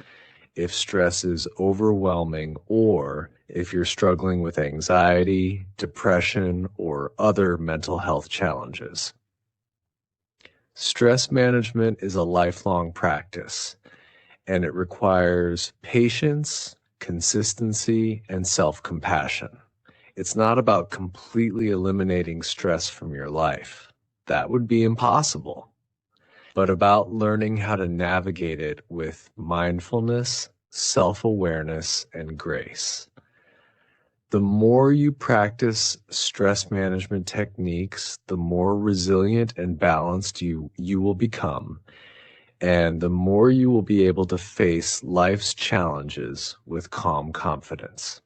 if stress is overwhelming or if you're struggling with anxiety, depression, or other mental health challenges. Stress management is a lifelong practice, and it requires patience, consistency, and self-compassion. It's not about completely eliminating stress from your life. That would be impossible. But about learning how to navigate it with mindfulness, self-awareness, and grace. The more you practice stress management techniques, the more resilient and balanced you will become, and the more you will be able to face life's challenges with calm confidence.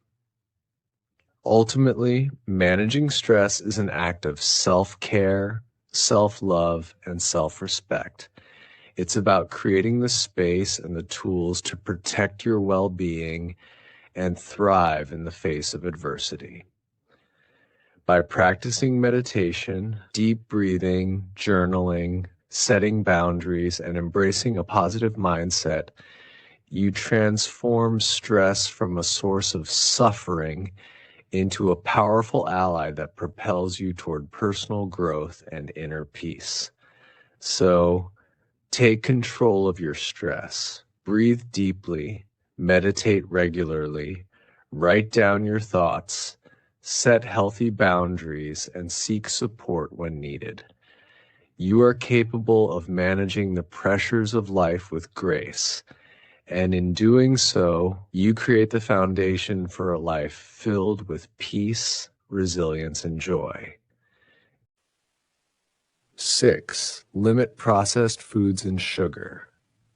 Ultimately, managing stress is an act of self-care, self-love, and self-respect. It's about creating the space and the tools to protect your well-being and thrive in the face of adversity. By practicing meditation, deep breathing, journaling, setting boundaries, and embracing a positive mindset, you transform stress from a source of suffering into a powerful ally that propels you toward personal growth and inner peace. So, take control of your stress. Breathe deeply, meditate regularly, write down your thoughts, set healthy boundaries, and seek support when needed. You are capable of managing the pressures of life with grace, and in doing so, you create the foundation for a life filled with peace, resilience, and joy. 6. Limit processed foods and sugar.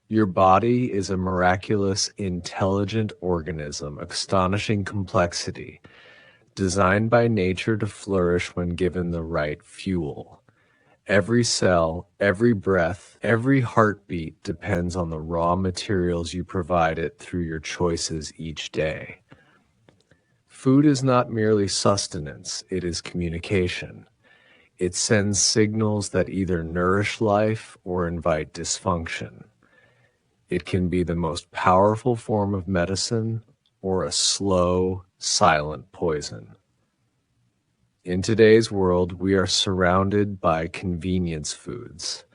Your body is a miraculous, intelligent organism, astonishing complexity, designed by nature to flourish when given the right fuel. Every cell, every breath, every heartbeat depends on the raw materials you provide it through your choices each day. Food is not merely sustenance, it is communication. It sends signals that either nourish life or invite dysfunction. It can be the most powerful form of medicine or a slow, silent poison. In today's world, we are surrounded by convenience foods,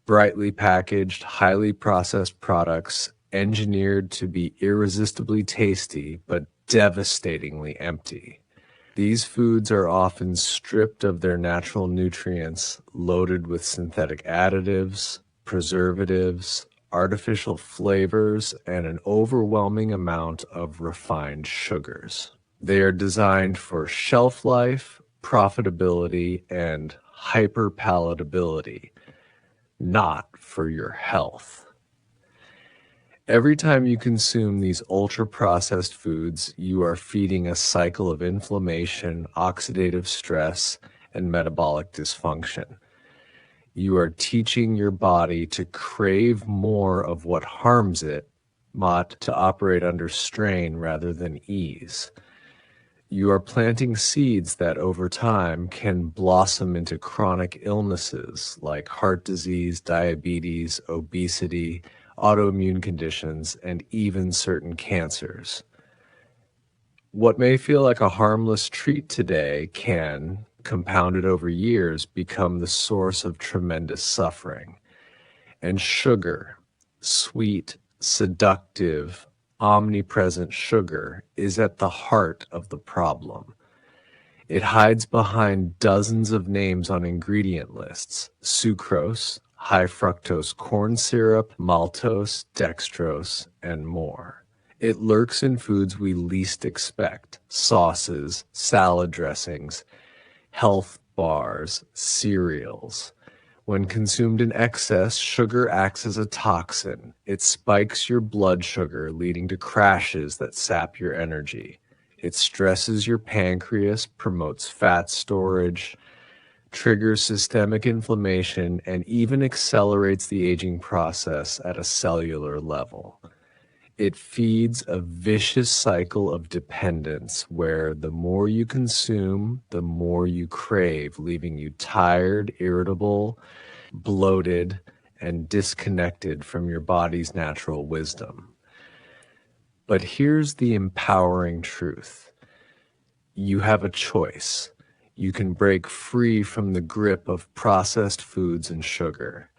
brightly packaged, highly processed products engineered to be irresistibly tasty but devastatingly empty. These foods are often stripped of their natural nutrients, loaded with synthetic additives, preservatives, artificial flavors, and an overwhelming amount of refined sugars. They are designed for shelf life, profitability, and hyperpalatability, not for your health. Every time you consume these ultra-processed foods, you are feeding a cycle of inflammation, oxidative stress, and metabolic dysfunction. You are teaching your body to crave more of what harms it, not to operate under strain rather than ease. You are planting seeds that over time can blossom into chronic illnesses like heart disease, diabetes, obesity, autoimmune conditions, and even certain cancers. What may feel like a harmless treat today can, compounded over years, become the source of tremendous suffering. And sugar, sweet, seductive, omnipresent sugar, is at the heart of the problem. It hides behind dozens of names on ingredient lists: sucrose, high fructose corn syrup, maltose, dextrose, and more. It lurks in foods we least expect: sauces, salad dressings, health bars, cereals. When consumed in excess, sugar acts as a toxin. It spikes your blood sugar, leading to crashes that sap your energy. It stresses your pancreas, promotes fat storage, triggers systemic inflammation, and even accelerates the aging process at a cellular level. It feeds a vicious cycle of dependence where the more you consume, the more you crave, leaving you tired, irritable, bloated, and disconnected from your body's natural wisdom. But here's the empowering truth. You have a choice. You can break free from the grip of processed foods and sugar.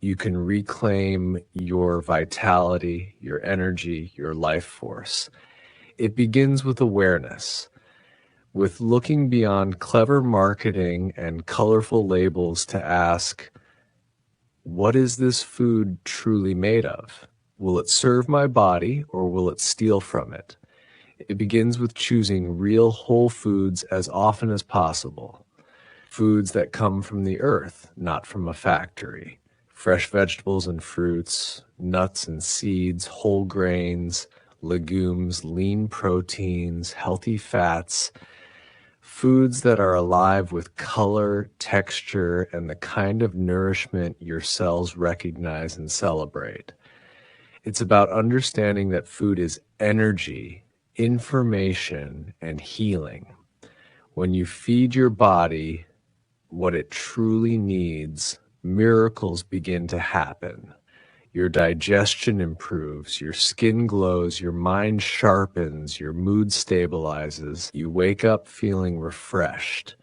You can reclaim your vitality, your energy, your life force. It begins with awareness, with looking beyond clever marketing and colorful labels to ask, what is this food truly made of? Will it serve my body or will it steal from it? It begins with choosing real whole foods as often as possible. Foods that come from the earth, not from a factory. Fresh vegetables and fruits, nuts and seeds, whole grains, legumes, lean proteins, healthy fats. Foods that are alive with color, texture, and the kind of nourishment your cells recognize and celebrate. It's about understanding that food is energy, information, and healing. When you feed your body what it truly needs, miracles begin to happen. Your digestion improves, your skin glows, your mind sharpens, your mood stabilizes. You wake up feeling refreshed.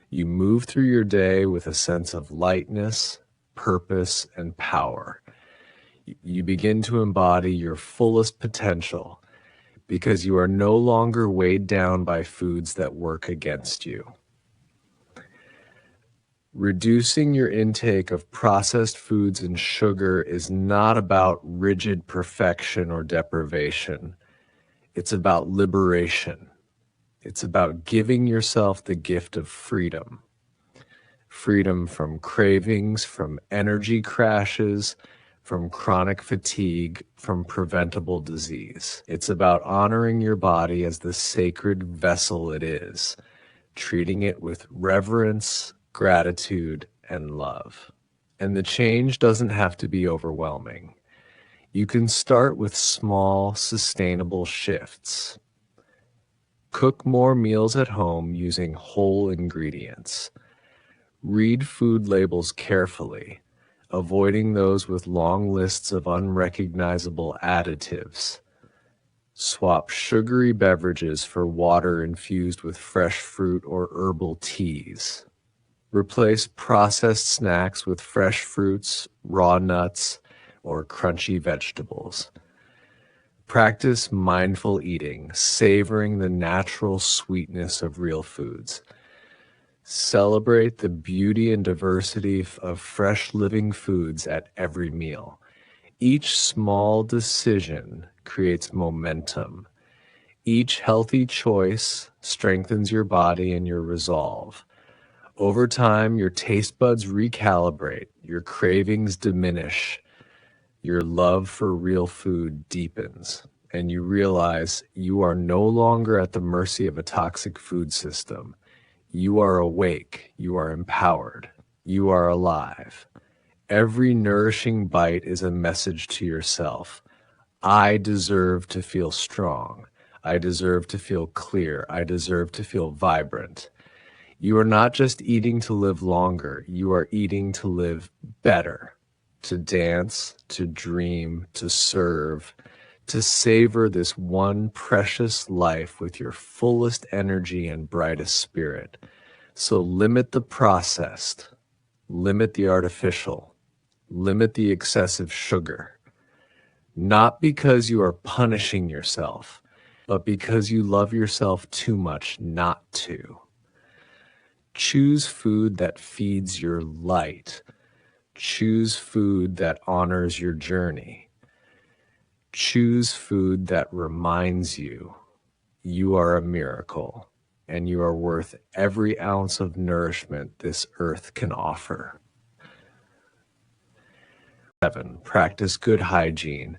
You move through your day with a sense of lightness, purpose, and power. You begin to embody your fullest potential because you are no longer weighed down by foods that work against you. Reducing your intake of processed foods and sugar is not about rigid perfection or deprivation. It's about liberation. It's about giving yourself the gift of freedom. Freedom from cravings, from energy crashes, from chronic fatigue, from preventable disease. It's about honoring your body as the sacred vessel it is, treating it with reverence, gratitude, and love. And the change doesn't have to be overwhelming. You can start with small, sustainable shifts. Cook more meals at home using whole ingredients. Read food labels carefully, avoiding those with long lists of unrecognizable additives. Swap sugary beverages for water infused with fresh fruit or herbal teas. Replace processed snacks with fresh fruits, raw nuts, or crunchy vegetables. Practice mindful eating, savoring the natural sweetness of real foods. Celebrate the beauty and diversity of fresh living foods at every meal. Each small decision creates momentum. Each healthy choice strengthens your body and your resolve. Over time, your taste buds recalibrate, your cravings diminish, your love for real food deepens, and you realize you are no longer at the mercy of a toxic food system. You are awake, you are empowered, you are alive. Every nourishing bite is a message to yourself. I deserve to feel strong. I deserve to feel clear. I deserve to feel vibrant. You are not just eating to live longer, you are eating to live better, to dance, to dream, to serve, to savor this one precious life with your fullest energy and brightest spirit. So limit the processed, limit the artificial, limit the excessive sugar, not because you are punishing yourself, but because you love yourself too much not to. Choose food that feeds your light. Choose food that honors your journey. Choose food that reminds you you are a miracle and you are worth every ounce of nourishment this earth can offer. 7. Practice good hygiene,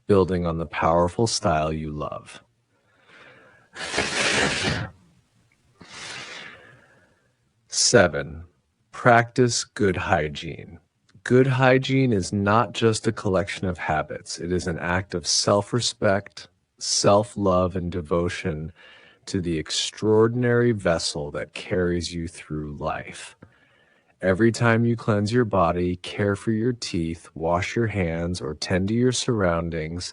building on the powerful style you love. 7. Practice good hygiene, Good hygiene is not just a collection of habits. It is an act of self-respect, self-love, and devotion to the extraordinary vessel that carries you through life. Every time you cleanse your body, care for your teeth, wash your hands, or tend to your surroundings,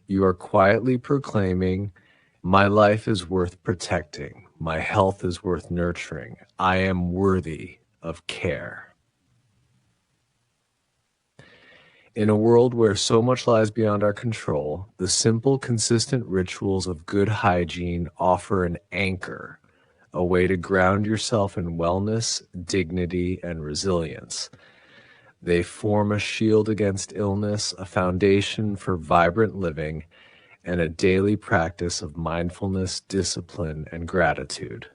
you are quietly proclaiming, "My life is worth protecting. My health is worth nurturing. I am worthy of care." In a world where so much lies beyond our control, the simple, consistent rituals of good hygiene offer an anchor, a way to ground yourself in wellness, dignity, and resilience. They form a shield against illness, a foundation for vibrant living, and a daily practice of mindfulness, discipline, and gratitude.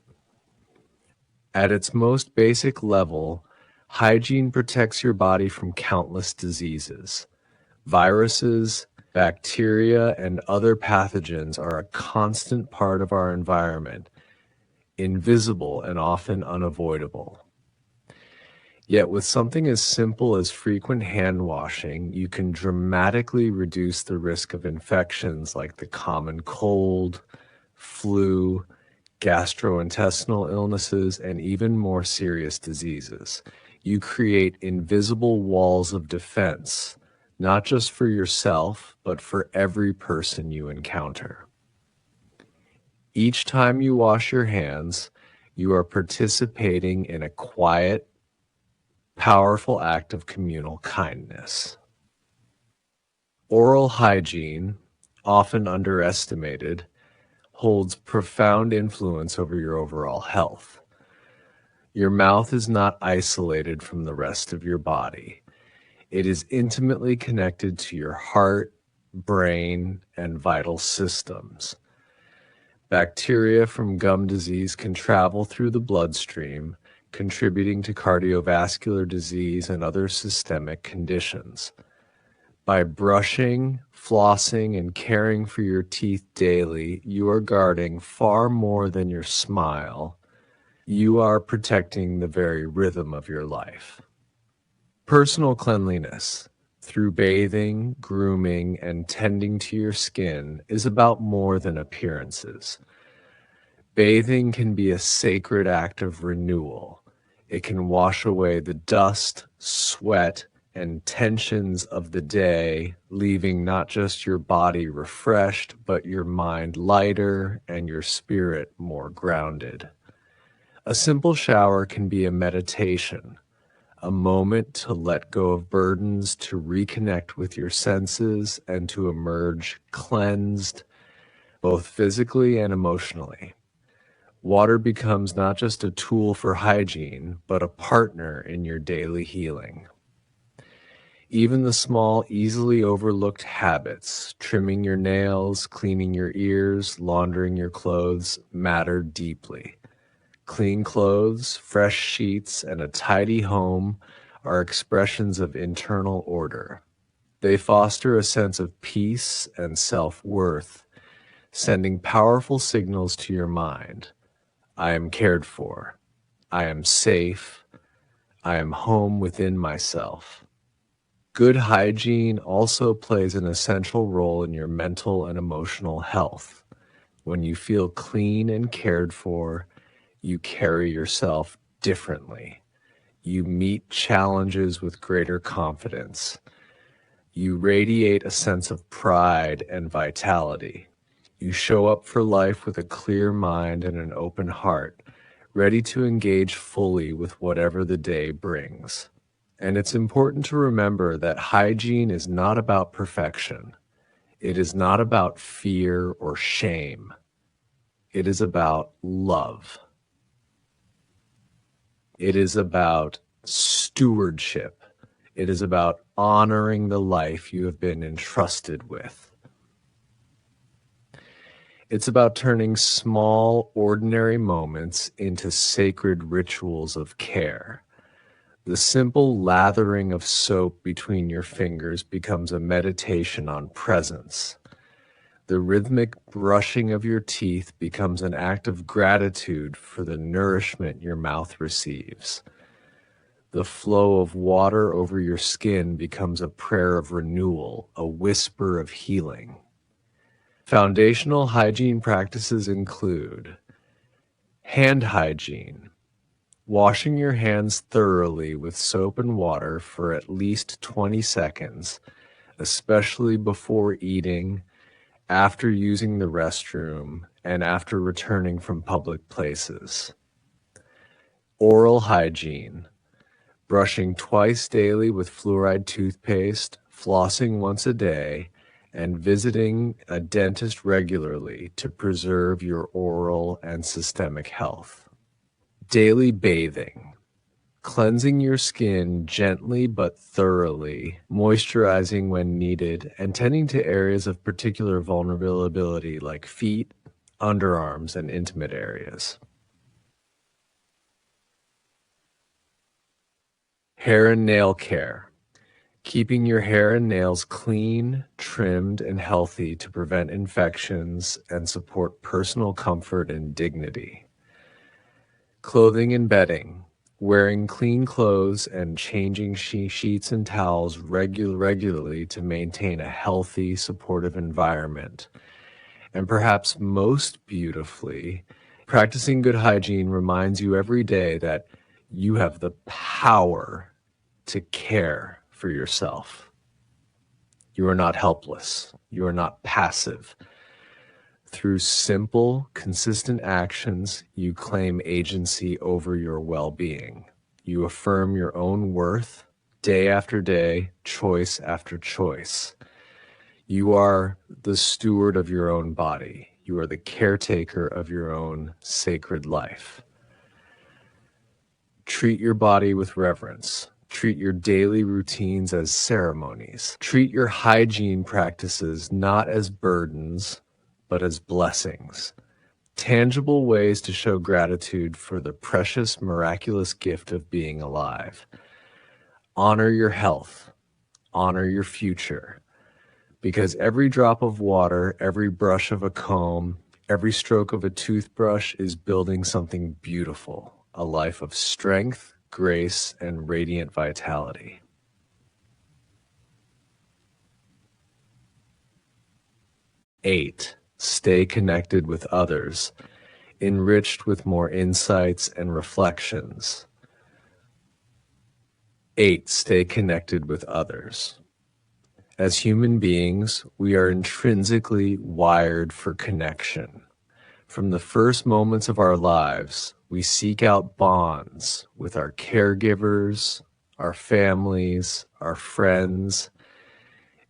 At its most basic level, hygiene protects your body from countless diseases. Viruses, bacteria, and other pathogens are a constant part of our environment, invisible and often unavoidable. Yet with something as simple as frequent hand washing, you can dramatically reduce the risk of infections like the common cold, flu, gastrointestinal illnesses, and even more serious diseases. You create invisible walls of defense, not just for yourself, but for every person you encounter. Each time you wash your hands, you are participating in a quiet, powerful act of communal kindness. Oral hygiene, often underestimated, holds profound influence over your overall health. Your mouth is not isolated from the rest of your body. It is intimately connected to your heart, brain, and vital systems. Bacteria from gum disease can travel through the bloodstream, contributing to cardiovascular disease and other systemic conditions. By brushing, flossing, and caring for your teeth daily, you are guarding far more than your smile. You are protecting the very rhythm of your life. Personal cleanliness, through bathing, grooming, and tending to your skin, is about more than appearances. Bathing can be a sacred act of renewal. It can wash away the dust, sweat, and tensions of the day, leaving not just your body refreshed, but your mind lighter and your spirit more grounded. A simple shower can be a meditation, a moment to let go of burdens, to reconnect with your senses, and to emerge cleansed, both physically and emotionally. Water becomes not just a tool for hygiene, but a partner in your daily healing. Even the small, easily overlooked habits, trimming your nails, cleaning your ears, laundering your clothes, matter deeply. Clean clothes, fresh sheets, and a tidy home are expressions of internal order. They foster a sense of peace and self-worth, sending powerful signals to your mind. I am cared for. I am safe. I am home within myself. Good hygiene also plays an essential role in your mental and emotional health. When you feel clean and cared for, you carry yourself differently. You meet challenges with greater confidence. You radiate a sense of pride and vitality. You show up for life with a clear mind and an open heart, ready to engage fully with whatever the day brings. And it's important to remember that hygiene is not about perfection. It is not about fear or shame. It is about love. It is about stewardship. It is about honoring the life you have been entrusted with. It's about turning small, ordinary moments into sacred rituals of care. The simple lathering of soap between your fingers becomes a meditation on presence. The rhythmic brushing of your teeth becomes an act of gratitude for the nourishment your mouth receives. The flow of water over your skin becomes a prayer of renewal, a whisper of healing. Foundational hygiene practices include hand hygiene, washing your hands thoroughly with soap and water for at least 20 seconds, especially before eating, after using the restroom, and after returning from public places. Oral hygiene, brushing twice daily with fluoride toothpaste, flossing once a day, and visiting a dentist regularly to preserve your oral and systemic health. Daily bathing, cleansing your skin gently but thoroughly, moisturizing when needed, and tending to areas of particular vulnerability like feet, underarms, and intimate areas. Hair and nail care, keeping your hair and nails clean, trimmed, and healthy to prevent infections and support personal comfort and dignity. Clothing and bedding, wearing clean clothes and changing sheets and towels regularly to maintain a healthy, supportive environment. And perhaps most beautifully, practicing good hygiene reminds you every day that you have the power to care for yourself. You are not helpless. You are not passive. Through simple, consistent actions, you claim agency over your well-being. You affirm your own worth day after day, choice after choice. You are the steward of your own body. You are the caretaker of your own sacred life. Treat your body with reverence. Treat your daily routines as ceremonies. Treat your hygiene practices not as burdens, but as blessings. Tangible ways to show gratitude for the precious, miraculous gift of being alive. Honor your health. Honor your future. Because every drop of water, every brush of a comb, every stroke of a toothbrush is building something beautiful, a life of strength, grace, and radiant vitality. Eight, stay connected with others, enriched with more insights and reflections. 8, stay connected with others. As human beings, we are intrinsically wired for connection. From the first moments of our lives, we seek out bonds with our caregivers, our families, our friends,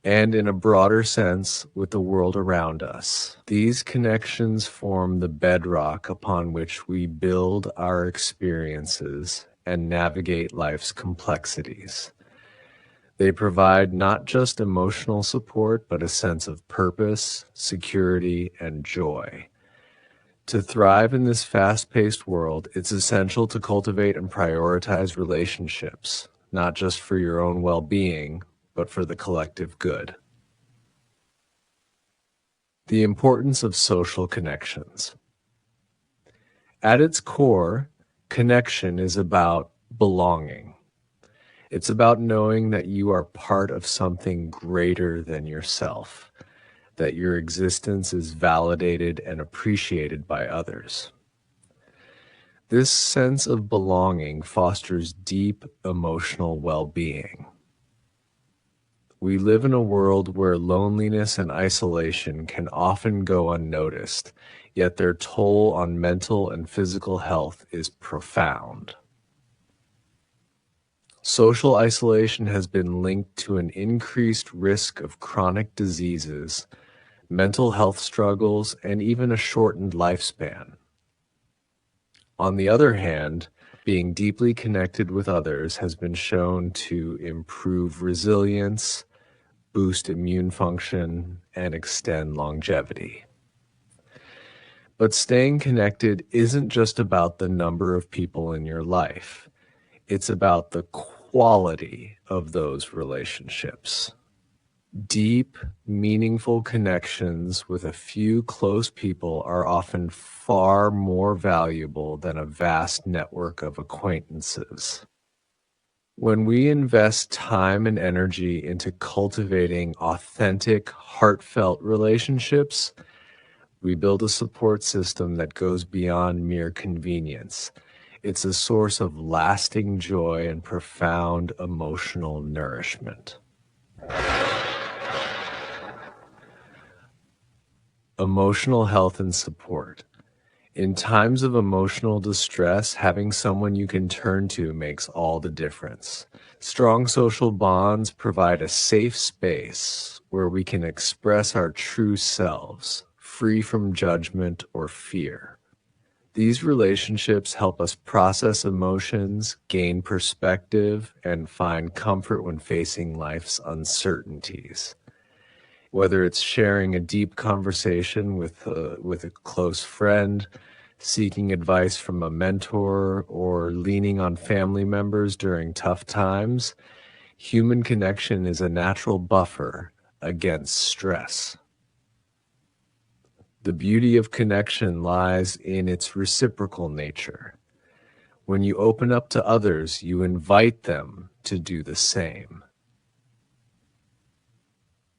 and in a broader sense, with the world around us. These connections form the bedrock upon which we build our experiences and navigate life's complexities. They provide not just emotional support, but a sense of purpose, security, and joy. To thrive in this fast-paced world, it's essential to cultivate and prioritize relationships, not just for your own well-being, but for the collective good. The importance of social connections. At its core, connection is about belonging. It's about knowing that you are part of something greater than yourself, that your existence is validated and appreciated by others. This sense of belonging fosters deep emotional well-being. We live in a world where loneliness and isolation can often go unnoticed, yet their toll on mental and physical health is profound. Social isolation has been linked to an increased risk of chronic diseases, mental health struggles, and even a shortened lifespan. On the other hand, being deeply connected with others has been shown to improve resilience, boost immune function, and extend longevity. But staying connected isn't just about the number of people in your life. It's about the quality of those relationships. Deep, meaningful connections with a few close people are often far more valuable than a vast network of acquaintances. When we invest time and energy into cultivating authentic, heartfelt relationships, we build a support system that goes beyond mere convenience. It's a source of lasting joy and profound emotional nourishment. Emotional health and support. In times of emotional distress, having someone you can turn to makes all the difference. Strong social bonds provide a safe space where we can express our true selves, free from judgment or fear. These relationships help us process emotions, gain perspective, and find comfort when facing life's uncertainties. Whether it's sharing a deep conversation with a close friend, seeking advice from a mentor, or leaning on family members during tough times, human connection is a natural buffer against stress. The beauty of connection lies in its reciprocal nature. When you open up to others, you invite them to do the same.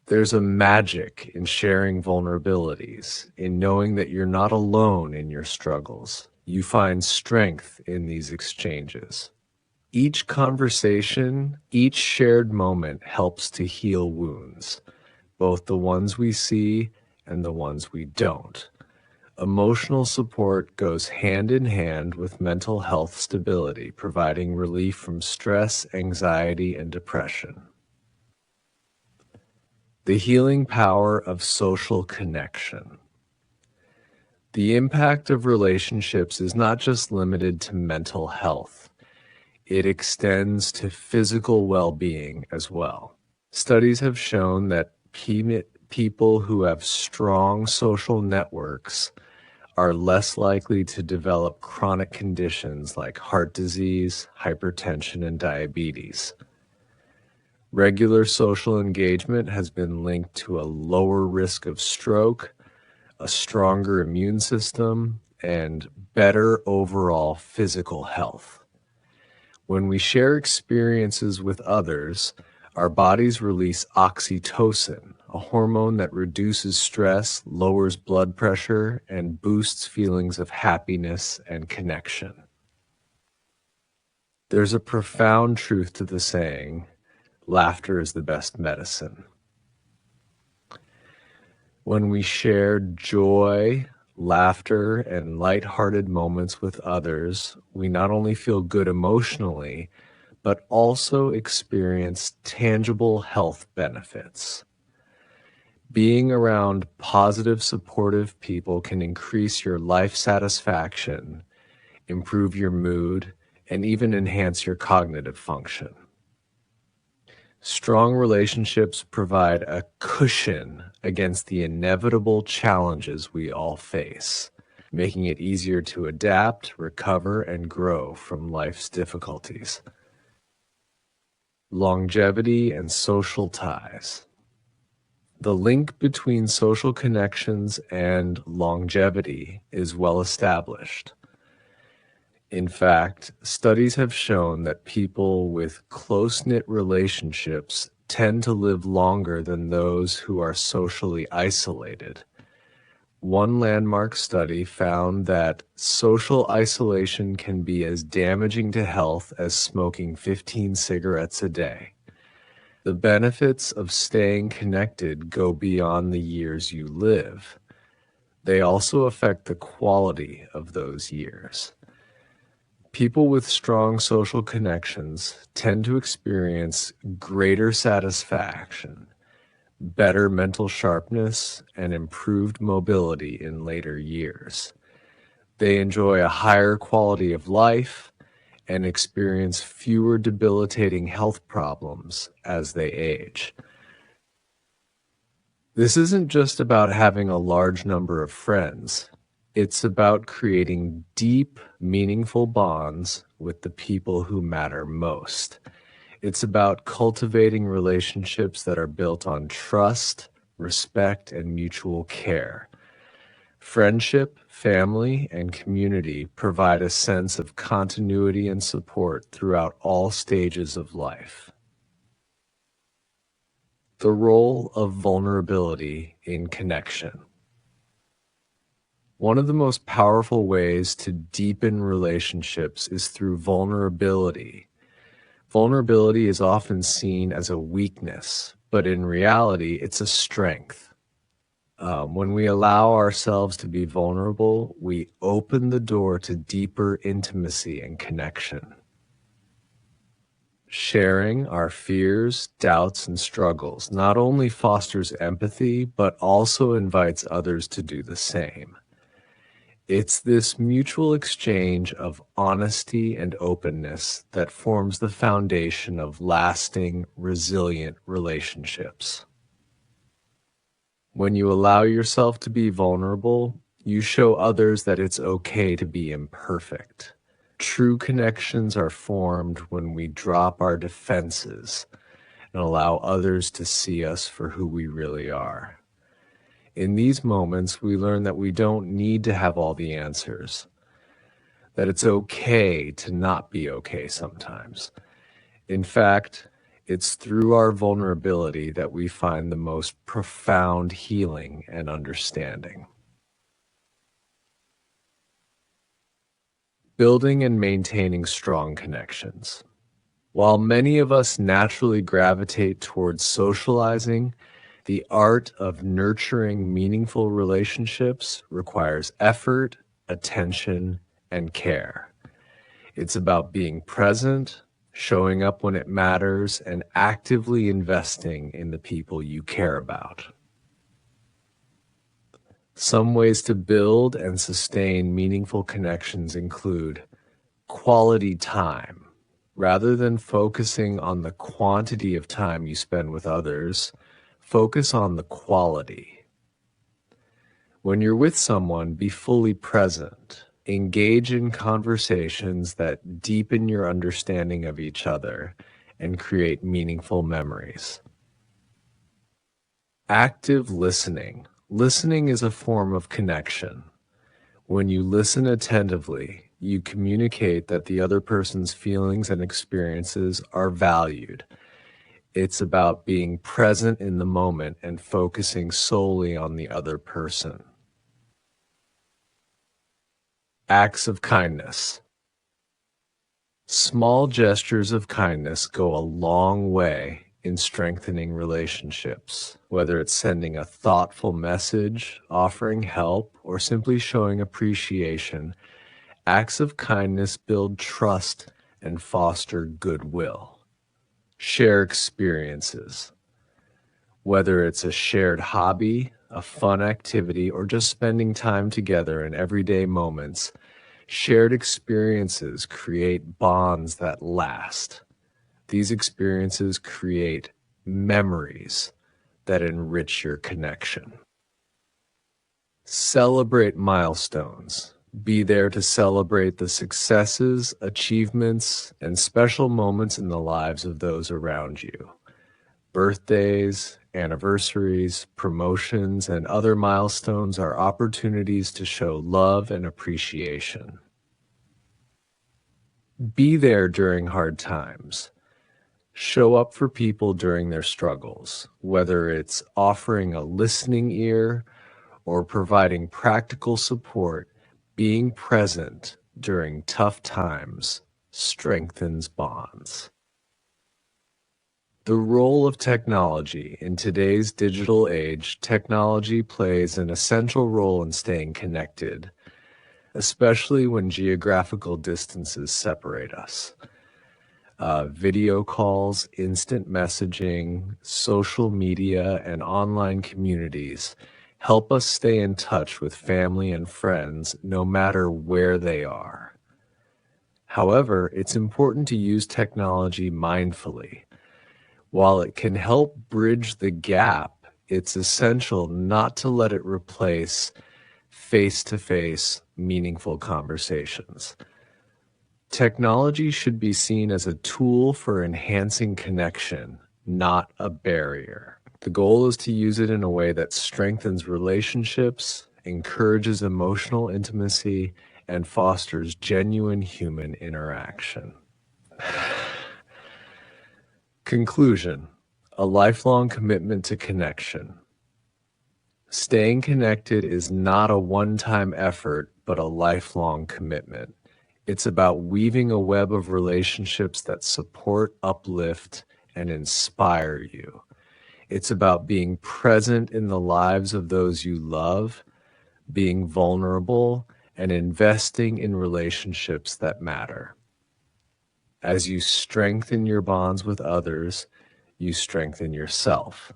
There's a magic in sharing vulnerabilities, in knowing that you're not alone in your struggles. You find strength in these exchanges. Each conversation, each shared moment helps to heal wounds, both the ones we see and the ones we don't. Emotional support goes hand in hand with mental health stability, providing relief from stress, anxiety, and depression. The healing power of social connection. The impact of relationships is not just limited to mental health. It extends to physical well-being as well. Studies have shown that people who have strong social networks are less likely to develop chronic conditions like heart disease, hypertension, and diabetes. Regular social engagement has been linked to a lower risk of stroke, a stronger immune system, and better overall physical health. When we share experiences with others, our bodies release oxytocin, a hormone that reduces stress, lowers blood pressure, and boosts feelings of happiness and connection. There's a profound truth to the saying, laughter is the best medicine. When we share joy, laughter, and lighthearted moments with others, we not only feel good emotionally, but also experience tangible health benefits. Being around positive, supportive people can increase your life satisfaction, improve your mood, and even enhance your cognitive function. Strong relationships provide a cushion against the inevitable challenges we all face, making it easier to adapt, recover, and grow from life's difficulties. Longevity and social ties. The link between social connections and longevity is well established. In fact, studies have shown that people with close-knit relationships tend to live longer than those who are socially isolated. One landmark study found that social isolation can be as damaging to health as smoking 15 cigarettes a day. The benefits of staying connected go beyond the years you live. They also affect the quality of those years. People with strong social connections tend to experience greater satisfaction, better mental sharpness, and improved mobility in later years. They enjoy a higher quality of life and experience fewer debilitating health problems as they age. This isn't just about having a large number of friends. It's about creating deep, meaningful bonds with the people who matter most. It's about cultivating relationships that are built on trust, respect, and mutual care. Friendship, family, and community provide a sense of continuity and support throughout all stages of life. The role of vulnerability in connection. One of the most powerful ways to deepen relationships is through vulnerability. Vulnerability is often seen as a weakness, but in reality, it's a strength. When we allow ourselves to be vulnerable, we open the door to deeper intimacy and connection. Sharing our fears, doubts, and struggles not only fosters empathy, but also invites others to do the same. It's this mutual exchange of honesty and openness that forms the foundation of lasting, resilient relationships. When you allow yourself to be vulnerable, you show others that it's okay to be imperfect. True connections are formed when we drop our defenses and allow others to see us for who we really are. In these moments, we learn that we don't need to have all the answers, that it's okay to not be okay sometimes. In fact, it's through our vulnerability that we find the most profound healing and understanding. Building and maintaining strong connections. While many of us naturally gravitate towards socializing, the art of nurturing meaningful relationships requires effort, attention, and care. It's about being present, showing up when it matters, and actively investing in the people you care about. Some ways to build and sustain meaningful connections include quality time. Rather than focusing on the quantity of time you spend with others, focus on the quality. When you're with someone, be fully present. Engage in conversations that deepen your understanding of each other and create meaningful memories. Active listening. Listening is a form of connection. When you listen attentively, you communicate that the other person's feelings and experiences are valued. It's about being present in the moment and focusing solely on the other person. Acts of kindness. Small gestures of kindness go a long way in strengthening relationships, whether it's sending a thoughtful message, offering help, or simply showing appreciation. Acts of kindness build trust and foster goodwill. Share experiences. Whether it's a shared hobby, a fun activity, or just spending time together in everyday moments, shared experiences create bonds that last. These experiences create memories that enrich your connection. Celebrate milestones. Be there to celebrate the successes, achievements, and special moments in the lives of those around you. Birthdays, anniversaries, promotions, and other milestones are opportunities to show love and appreciation. Be there during hard times. Show up for people during their struggles, whether it's offering a listening ear or providing practical support. Being present during tough times strengthens bonds. The role of technology. In today's digital age, technology plays an essential role in staying connected, especially when geographical distances separate us. Video calls, instant messaging, social media, and online communities help us stay in touch with family and friends no matter where they are. However, it's important to use technology mindfully. While it can help bridge the gap, it's essential not to let it replace face-to-face, meaningful conversations. Technology should be seen as a tool for enhancing connection, not a barrier. The goal is to use it in a way that strengthens relationships encourages emotional intimacy, and fosters genuine human interaction. Conclusion: a lifelong commitment to connection. Staying connected is not a one-time effort, but a lifelong commitment. It's about weaving a web of relationships that support, uplift, and inspire you. It's about being present in the lives of those you love, being vulnerable, and investing in relationships that matter. As you strengthen your bonds with others, you strengthen yourself.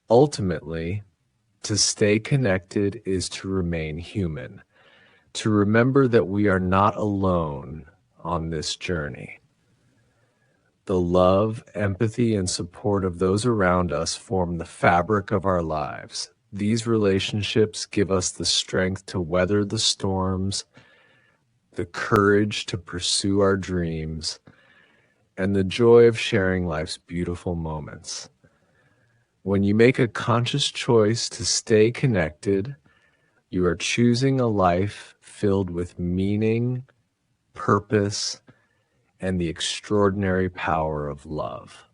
Ultimately, to stay connected is to remain human, to remember that we are not alone on this journey. The love, empathy, and support of those around us form the fabric of our lives. These relationships give us the strength to weather the storms, the courage to pursue our dreams, and the joy of sharing life's beautiful moments. When you make a conscious choice to stay connected, you are choosing a life filled with meaning, purpose, and the extraordinary power of love.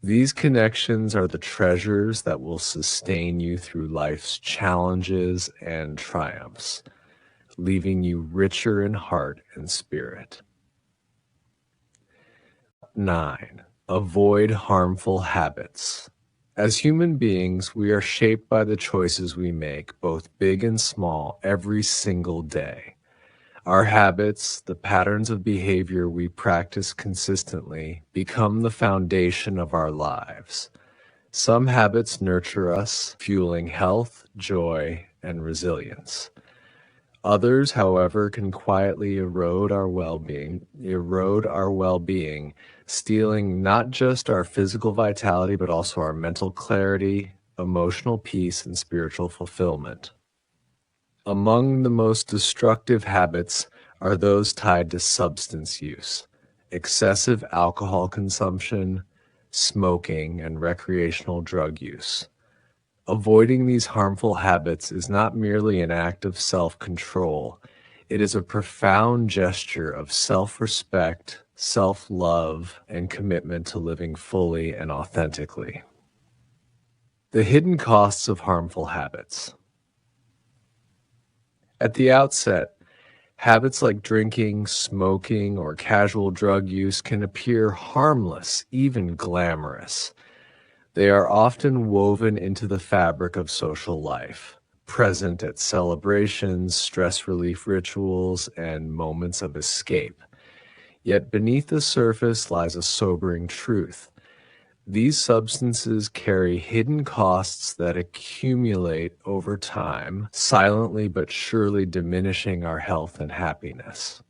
These connections are the treasures that will sustain you through life's challenges and triumphs, leaving you richer in heart and spirit. 9. Avoid harmful habits. As human beings, we are shaped by the choices we make, both big and small, every single day. Our habits, the patterns of behavior we practice consistently, become the foundation of our lives. Some habits nurture us, fueling health, joy, and resilience. Others, however, can quietly erode our well-being, stealing not just our physical vitality, but also our mental clarity, emotional peace, and spiritual fulfillment. Among the most destructive habits are those tied to substance use, excessive alcohol consumption, smoking, and recreational drug use. Avoiding these harmful habits is not merely an act of self-control. It is a profound gesture of self-respect, self-love, and commitment to living fully and authentically. The hidden costs of harmful habits. At the outset, habits like drinking, smoking, or casual drug use can appear harmless, even glamorous. They are often woven into the fabric of social life, present at celebrations, stress relief rituals, and moments of escape. Yet beneath the surface lies a sobering truth. These substances carry hidden costs that accumulate over time, silently but surely diminishing our health and happiness.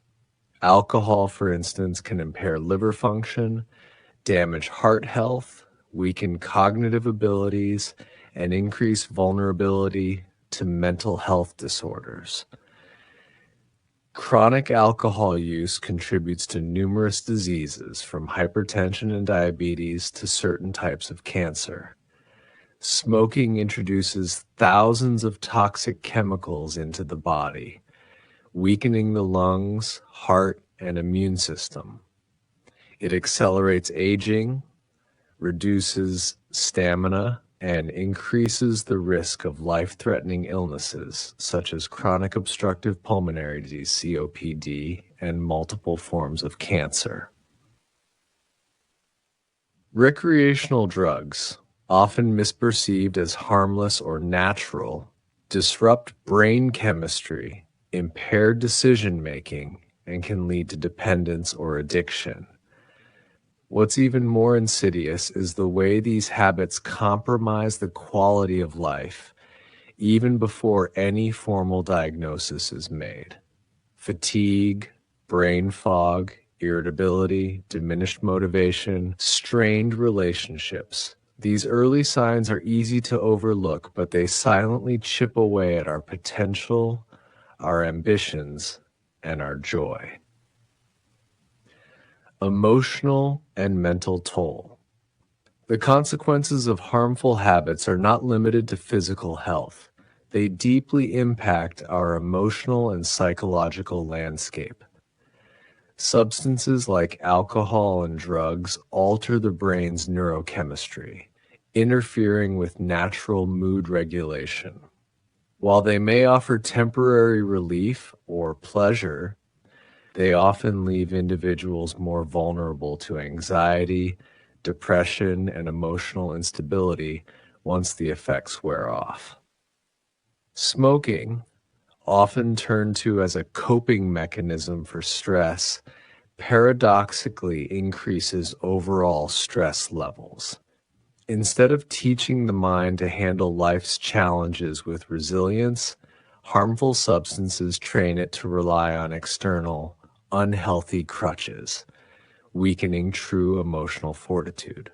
Alcohol, for instance, can impair liver function, damage heart health, weaken cognitive abilities, and increase vulnerability to mental health disorders. Chronic alcohol use contributes to numerous diseases, from hypertension and diabetes to certain types of cancer. Smoking introduces thousands of toxic chemicals into the body, weakening the lungs, heart, and immune system. It accelerates aging, reduces stamina, and increases the risk of life-threatening illnesses such as chronic obstructive pulmonary disease, COPD, and multiple forms of cancer. Recreational drugs, often misperceived as harmless or natural, disrupt brain chemistry, impair decision-making, and can lead to dependence or addiction. What's even more insidious is the way these habits compromise the quality of life, even before any formal diagnosis is made. Fatigue, brain fog, irritability, diminished motivation, strained relationships. These early signs are easy to overlook, but they silently chip away at our potential, our ambitions, and our joy. Emotional and mental toll. The consequences of harmful habits are not limited to physical health. They deeply impact our emotional and psychological landscape. Substances like alcohol and drugs alter the brain's neurochemistry, interfering with natural mood regulation. While they may offer temporary relief or pleasure, they often leave individuals more vulnerable to anxiety, depression, and emotional instability once the effects wear off. Smoking, often turned to as a coping mechanism for stress, paradoxically increases overall stress levels. Instead of teaching the mind to handle life's challenges with resilience, harmful substances train it to rely on external, unhealthy crutches, weakening true emotional fortitude.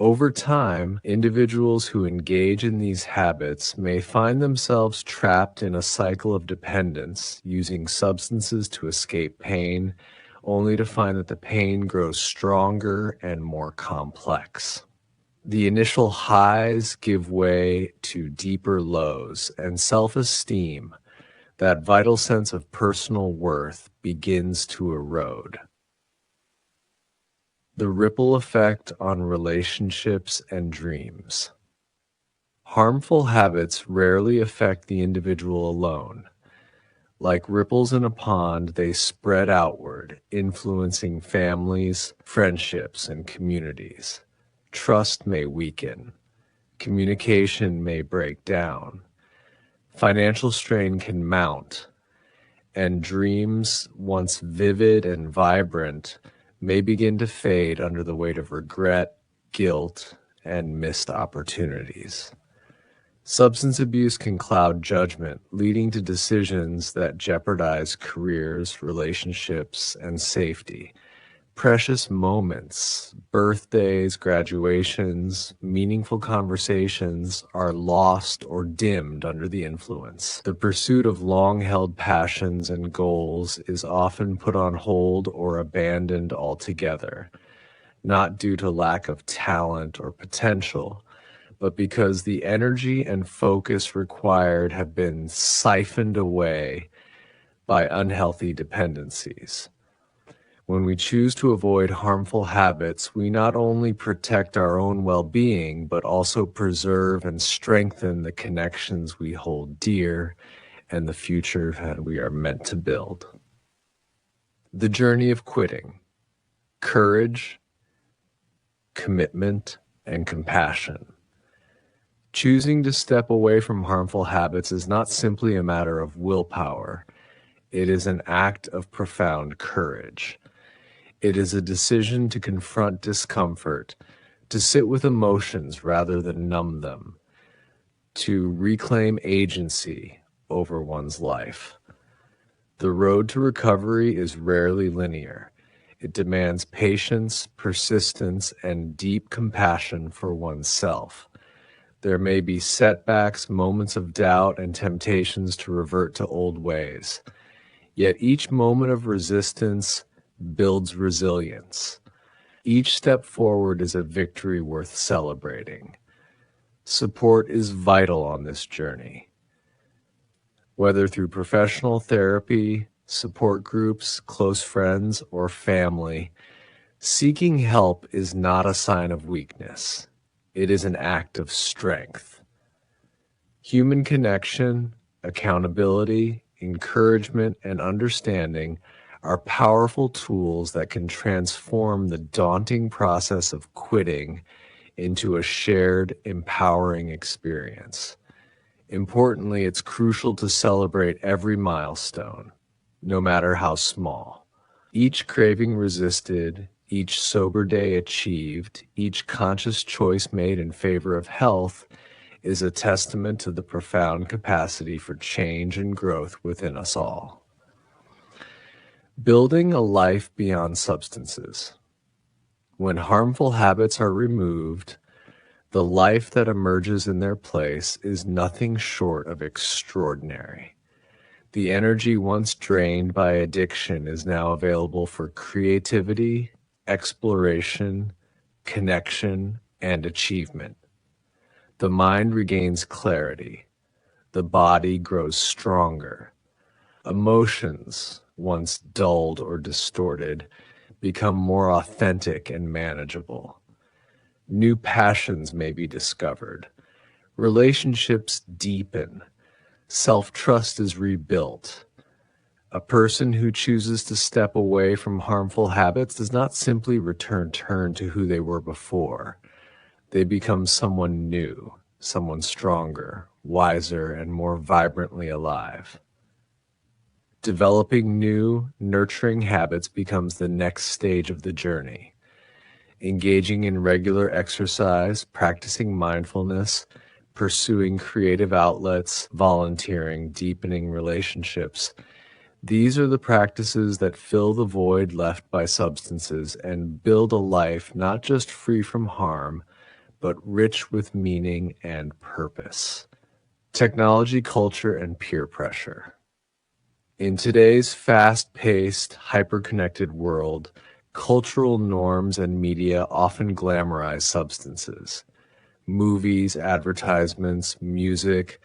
Over time, individuals who engage in these habits may find themselves trapped in a cycle of dependence, using substances to escape pain, only to find that the pain grows stronger and more complex. The initial highs give way to deeper lows, and self-esteem, that vital sense of personal worth, begins to erode. The ripple effect on relationships and dreams. Harmful habits rarely affect the individual alone. Like ripples in a pond, they spread outward, influencing families, friendships, and communities. Trust may weaken. Communication may break down. Financial strain can mount, and dreams, once vivid and vibrant, may begin to fade under the weight of regret, guilt, and missed opportunities. Substance abuse can cloud judgment, leading to decisions that jeopardize careers, relationships, and safety. Precious moments, birthdays, graduations, meaningful conversations are lost or dimmed under the influence. The pursuit of long-held passions and goals is often put on hold or abandoned altogether, not due to lack of talent or potential, but because the energy and focus required have been siphoned away by unhealthy dependencies. When we choose to avoid harmful habits, we not only protect our own well-being, but also preserve and strengthen the connections we hold dear and the future that we are meant to build. The journey of quitting. Courage, commitment, and compassion. Choosing to step away from harmful habits is not simply a matter of willpower. It is an act of profound courage. It is a decision to confront discomfort, to sit with emotions rather than numb them, to reclaim agency over one's life. The road to recovery is rarely linear. It demands patience, persistence, and deep compassion for oneself. There may be setbacks, moments of doubt, and temptations to revert to old ways. Yet each moment of resistance builds resilience. Each step forward is a victory worth celebrating. Support is vital on this journey. Whether through professional therapy, support groups, close friends, or family, seeking help is not a sign of weakness. It is an act of strength. Human connection, accountability, encouragement, and understanding are powerful tools that can transform the daunting process of quitting into a shared, empowering experience. Importantly, it's crucial to celebrate every milestone, no matter how small. Each craving resisted, each sober day achieved, each conscious choice made in favor of health is a testament to the profound capacity for change and growth within us all. Building a life beyond substances. When harmful habits are removed, the life that emerges in their place is nothing short of extraordinary. The energy once drained by addiction is now available for creativity, exploration, connection, and achievement. The mind regains clarity. The body grows stronger. Emotions, once dulled or distorted, become more authentic and manageable. New passions may be discovered. Relationships deepen. Self-trust is rebuilt. A person who chooses to step away from harmful habits does not simply return to who they were before. They become someone new, someone stronger, wiser, and more vibrantly alive. Developing new, nurturing habits becomes the next stage of the journey. Engaging in regular exercise, practicing mindfulness, pursuing creative outlets, volunteering, deepening relationships. These are the practices that fill the void left by substances and build a life not just free from harm, but rich with meaning and purpose. Technology, culture, and peer pressure. In today's fast-paced, hyper-connected world, cultural norms and media often glamorize substances. Movies, advertisements, music,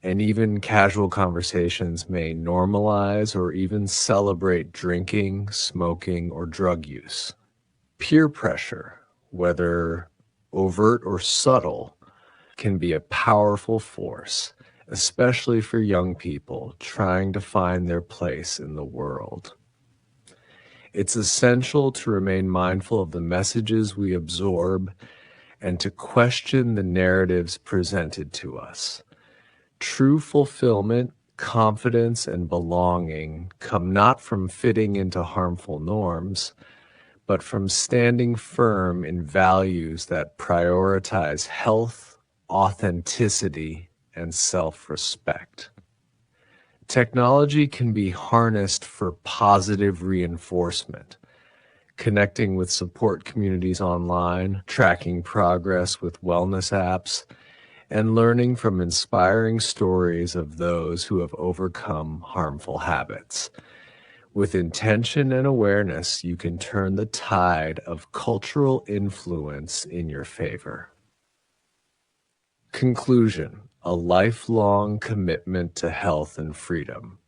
and even casual conversations may normalize or even celebrate drinking, smoking, or drug use. Peer pressure, whether overt or subtle, can be a powerful force, especially for young people trying to find their place in the world. It's essential to remain mindful of the messages we absorb and to question the narratives presented to us. True fulfillment, confidence, and belonging come not from fitting into harmful norms, but from standing firm in values that prioritize health, authenticity, and self-respect. Technology can be harnessed for positive reinforcement, connecting with support communities online, tracking progress with wellness apps, and learning from inspiring stories of those who have overcome harmful habits. With intention and awareness, you can turn the tide of cultural influence in your favor. Conclusion: a lifelong commitment to health and freedom.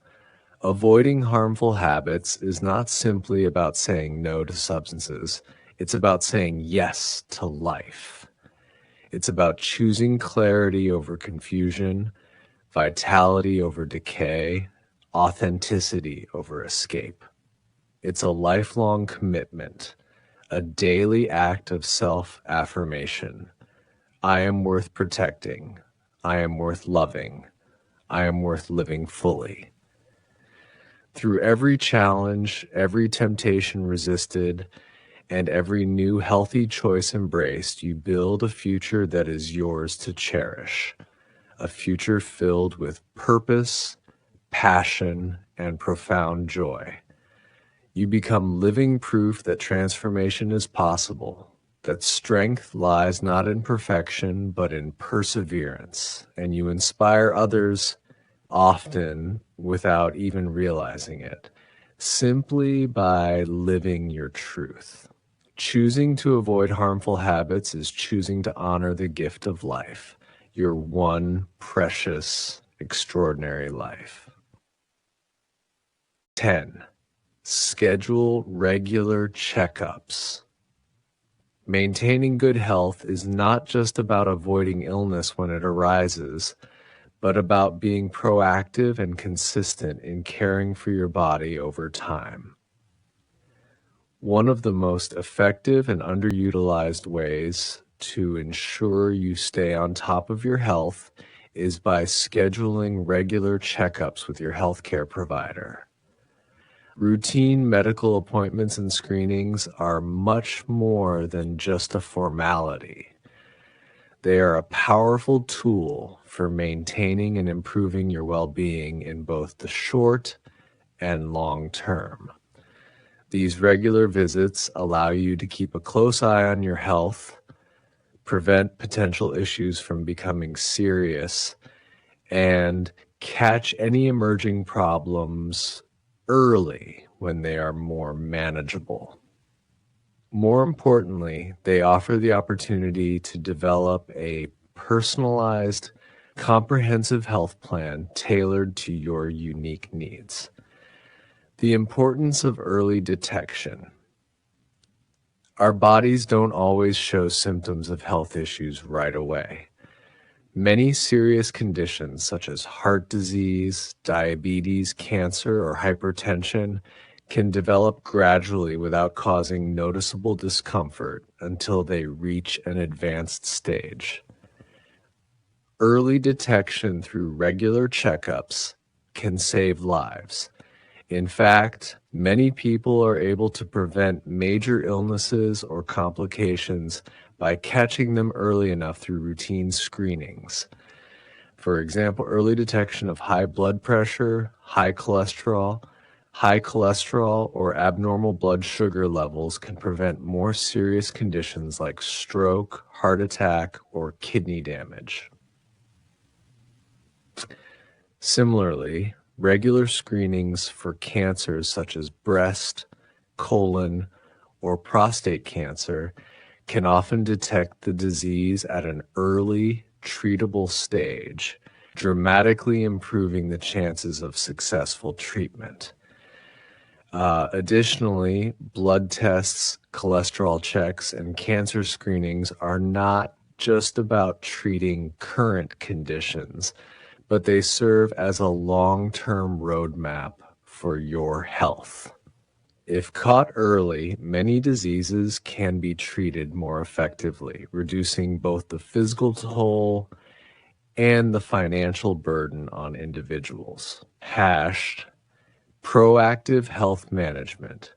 Avoiding harmful habits is not simply about saying no to substances. It's about saying yes to life. It's about choosing clarity over confusion, vitality over decay, authenticity over escape. It's a lifelong commitment, a daily act of self-affirmation. I am worth protecting. I am worth loving. I am worth living fully. Through every challenge, every temptation resisted, and every new healthy choice embraced, you build a future that is yours to cherish. A future filled with purpose, passion, and profound joy. You become living proof that transformation is possible, that strength lies not in perfection, but in perseverance, and you inspire others, often without even realizing it, simply by living your truth. Choosing to avoid harmful habits is choosing to honor the gift of life, your one precious, extraordinary life. 10. Schedule regular checkups. Maintaining good health is not just about avoiding illness when it arises, but about being proactive and consistent in caring for your body over time. One of the most effective and underutilized ways to ensure you stay on top of your health is by scheduling regular checkups with your healthcare provider. Routine medical appointments and screenings are much more than just a formality. They are a powerful tool for maintaining and improving your well-being in both the short and long term. These regular visits allow you to keep a close eye on your health, prevent potential issues from becoming serious, and catch any emerging problems early when they are more manageable. More importantly, they offer the opportunity to develop a personalized, comprehensive health plan tailored to your unique needs. The importance of early detection. Our bodies don't always show symptoms of health issues right away. Many serious conditions such as heart disease, diabetes, cancer, or hypertension can develop gradually without causing noticeable discomfort until they reach an advanced stage. Early detection through regular checkups can save lives. In fact, many people are able to prevent major illnesses or complications by catching them early enough through routine screenings. For example, early detection of high blood pressure, high cholesterol, or abnormal blood sugar levels can prevent more serious conditions like stroke, heart attack, or kidney damage. Similarly, regular screenings for cancers such as breast, colon, or prostate cancer can often detect the disease at an early, treatable stage, dramatically improving the chances of successful treatment. Additionally, blood tests, cholesterol checks, and cancer screenings are not just about treating current conditions, but they serve as a long-term roadmap for your health. If caught early, many diseases can be treated more effectively, reducing both the physical toll and the financial burden on individuals. Hashed proactive health management.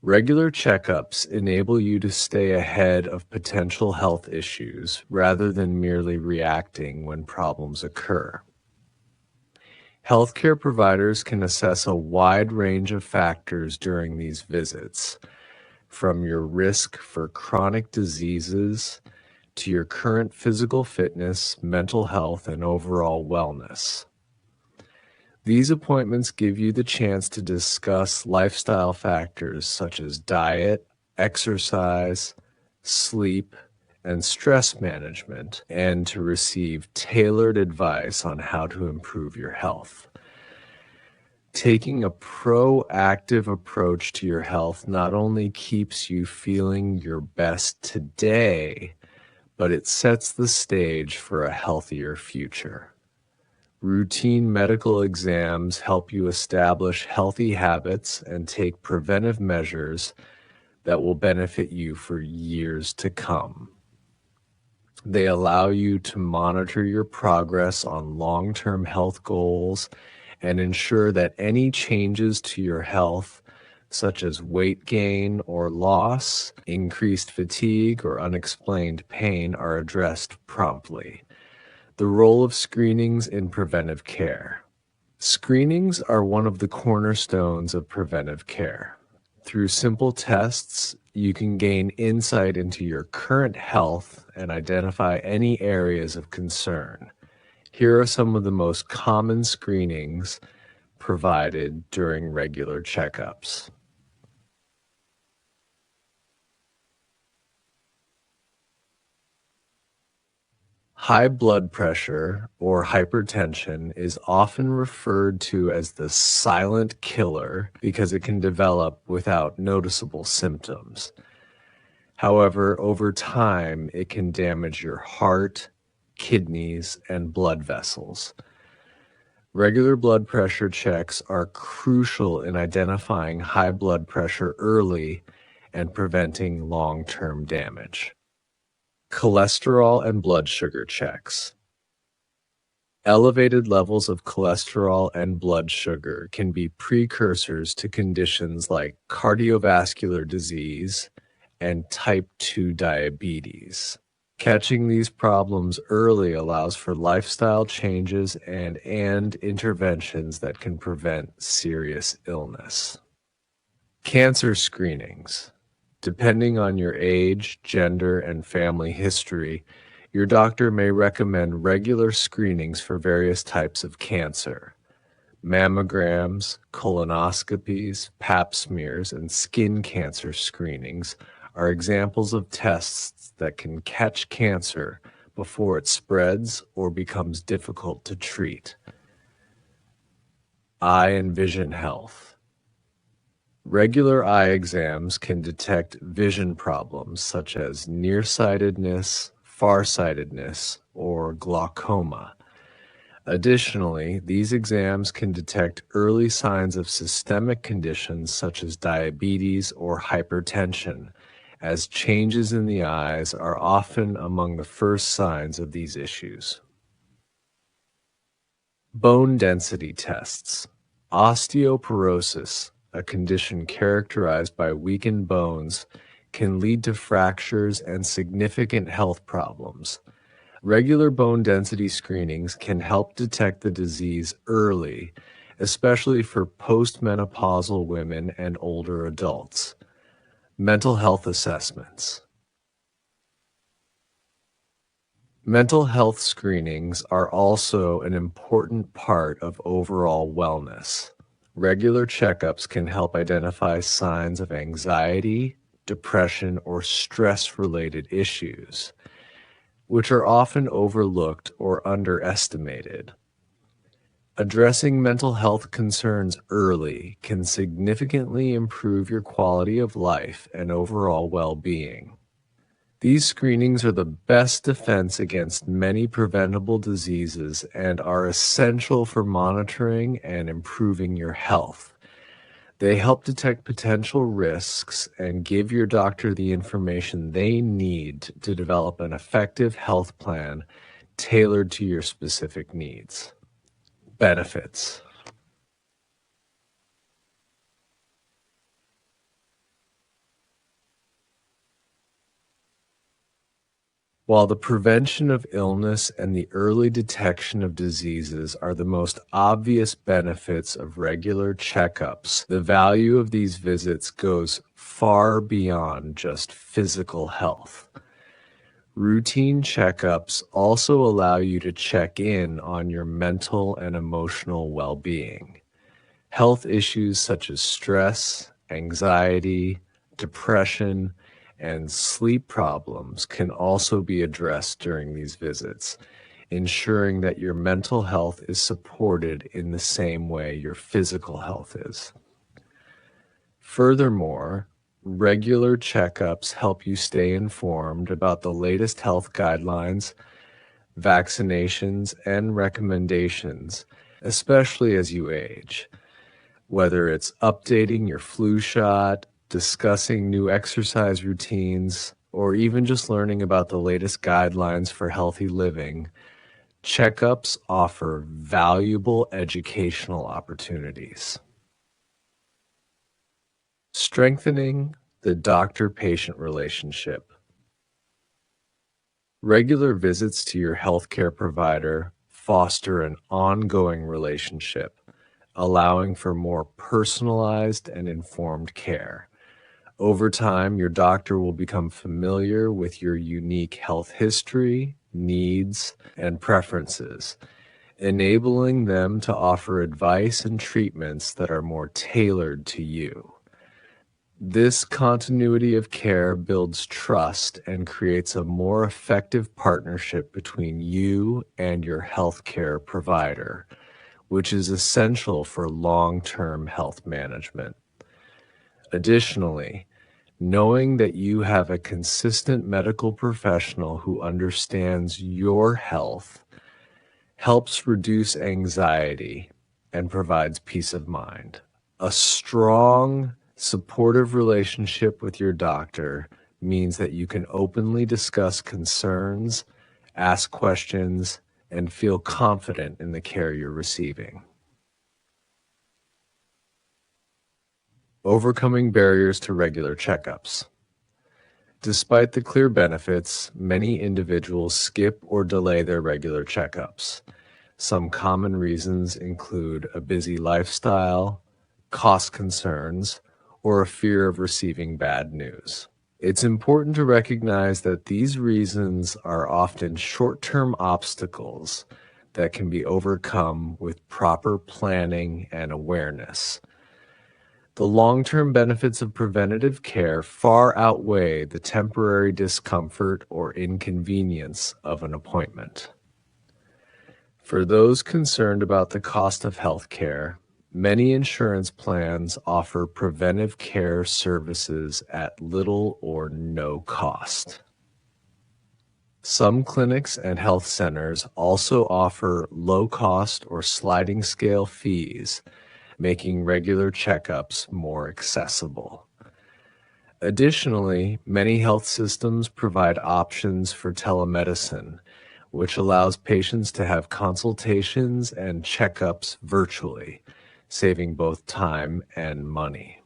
Regular checkups enable you to stay ahead of potential health issues rather than merely reacting when problems occur. Healthcare providers can assess a wide range of factors during these visits, from your risk for chronic diseases to your current physical fitness, mental health, and overall wellness. These appointments give you the chance to discuss lifestyle factors such as diet, exercise, sleep, and stress management, and to receive tailored advice on how to improve your health. Taking a proactive approach to your health not only keeps you feeling your best today, but it sets the stage for a healthier future. Routine medical exams help you establish healthy habits and take preventive measures that will benefit you for years to come. They allow you to monitor your progress on long-term health goals and ensure that any changes to your health, such as weight gain or loss, increased fatigue, or unexplained pain, are addressed promptly. The role of screenings in preventive care. Screenings are one of the cornerstones of preventive care. Through simple tests, you can gain insight into your current health and identify any areas of concern. Here are some of the most common screenings provided during regular checkups. High blood pressure or hypertension is often referred to as the silent killer because it can develop without noticeable symptoms. However, over time, it can damage your heart, kidneys, and blood vessels. Regular blood pressure checks are crucial in identifying high blood pressure early and preventing long-term damage. Cholesterol and blood sugar checks. Elevated levels of cholesterol and blood sugar can be precursors to conditions like cardiovascular disease and type 2 diabetes. Catching these problems early allows for lifestyle changes and interventions that can prevent serious illness. Cancer screenings. Depending on your age, gender, and family history, your doctor may recommend regular screenings for various types of cancer. Mammograms, colonoscopies, pap smears, and skin cancer screenings are examples of tests that can catch cancer before it spreads or becomes difficult to treat. Eye and vision health. Regular eye exams can detect vision problems such as nearsightedness, farsightedness, or glaucoma. Additionally, these exams can detect early signs of systemic conditions such as diabetes or hypertension, as changes in the eyes are often among the first signs of these issues. Bone density tests. Osteoporosis, a condition characterized by weakened bones, can lead to fractures and significant health problems. Regular bone density screenings can help detect the disease early, especially for postmenopausal women and older adults. Mental health assessments. Mental health screenings are also an important part of overall wellness. Regular checkups can help identify signs of anxiety, depression, or stress-related issues, which are often overlooked or underestimated. Addressing mental health concerns early can significantly improve your quality of life and overall well-being. These screenings are the best defense against many preventable diseases and are essential for monitoring and improving your health. They help detect potential risks and give your doctor the information they need to develop an effective health plan tailored to your specific needs. Benefits. While the prevention of illness and the early detection of diseases are the most obvious benefits of regular checkups, the value of these visits goes far beyond just physical health. Routine checkups also allow you to check in on your mental and emotional well-being. Health issues such as stress, anxiety, depression, and sleep problems can also be addressed during these visits, ensuring that your mental health is supported in the same way your physical health is. Furthermore, regular checkups help you stay informed about the latest health guidelines, vaccinations, and recommendations, especially as you age. Whether it's updating your flu shot, discussing new exercise routines, or even just learning about the latest guidelines for healthy living, checkups offer valuable educational opportunities. Strengthening the doctor-patient relationship. Regular visits to your healthcare provider foster an ongoing relationship, allowing for more personalized and informed care. Over time, your doctor will become familiar with your unique health history, needs, and preferences, enabling them to offer advice and treatments that are more tailored to you. This continuity of care builds trust and creates a more effective partnership between you and your healthcare provider, which is essential for long-term health management. Additionally, knowing that you have a consistent medical professional who understands your health helps reduce anxiety and provides peace of mind. A strong, supportive relationship with your doctor means that you can openly discuss concerns, ask questions, and feel confident in the care you're receiving. Overcoming barriers to regular checkups. Despite the clear benefits, many individuals skip or delay their regular checkups. Some common reasons include a busy lifestyle, cost concerns, or a fear of receiving bad news. It's important to recognize that these reasons are often short-term obstacles that can be overcome with proper planning and awareness. The long-term benefits of preventative care far outweigh the temporary discomfort or inconvenience of an appointment. For those concerned about the cost of health care, many insurance plans offer preventive care services at little or no cost. Some clinics and health centers also offer low-cost or sliding scale fees, making regular checkups more accessible. Additionally, many health systems provide options for telemedicine, which allows patients to have consultations and checkups virtually, saving both time and money.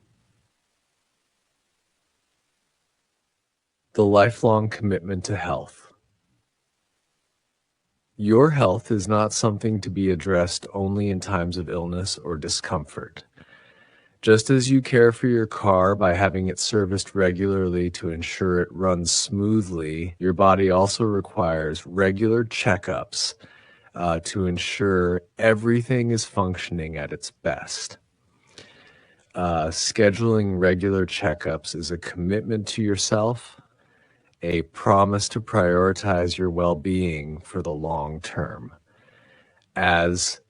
The lifelong commitment to health. Your health is not something to be addressed only in times of illness or discomfort. Just as you care for your car by having it serviced regularly to ensure it runs smoothly, your body also requires regular checkups to ensure everything is functioning at its best. Scheduling regular checkups is a commitment to yourself, a promise to prioritize your well-being for the long term. As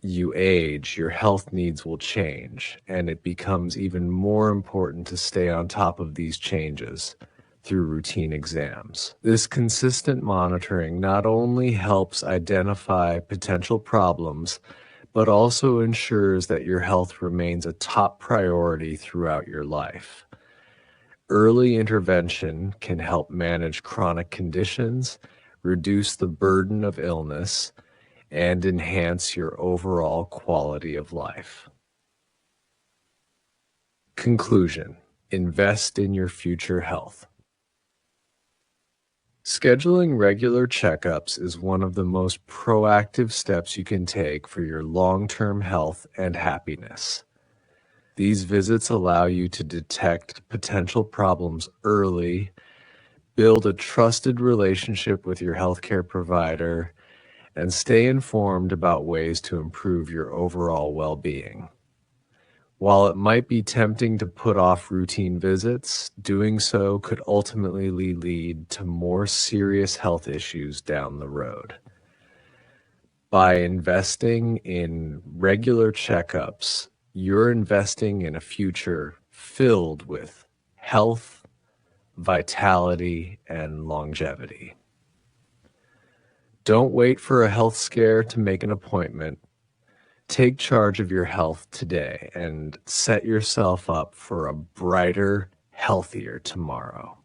you age, your health needs will change, and it becomes even more important to stay on top of these changes through routine exams. This consistent monitoring not only helps identify potential problems, but also ensures that your health remains a top priority throughout your life. Early intervention can help manage chronic conditions, reduce the burden of illness, and enhance your overall quality of life. Conclusion: invest in your future health. Scheduling regular checkups is one of the most proactive steps you can take for your long-term health and happiness. These visits allow you to detect potential problems early, build a trusted relationship with your healthcare provider, and stay informed about ways to improve your overall well-being. While it might be tempting to put off routine visits, doing so could ultimately lead to more serious health issues down the road. By investing in regular checkups, you're investing in a future filled with health, vitality, and longevity. Don't wait for a health scare to make an appointment. Take charge of your health today and set yourself up for a brighter, healthier tomorrow.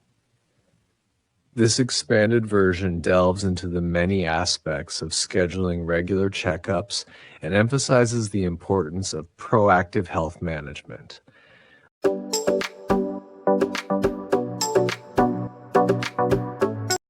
This expanded version delves into the many aspects of scheduling regular checkups and emphasizes the importance of proactive health management.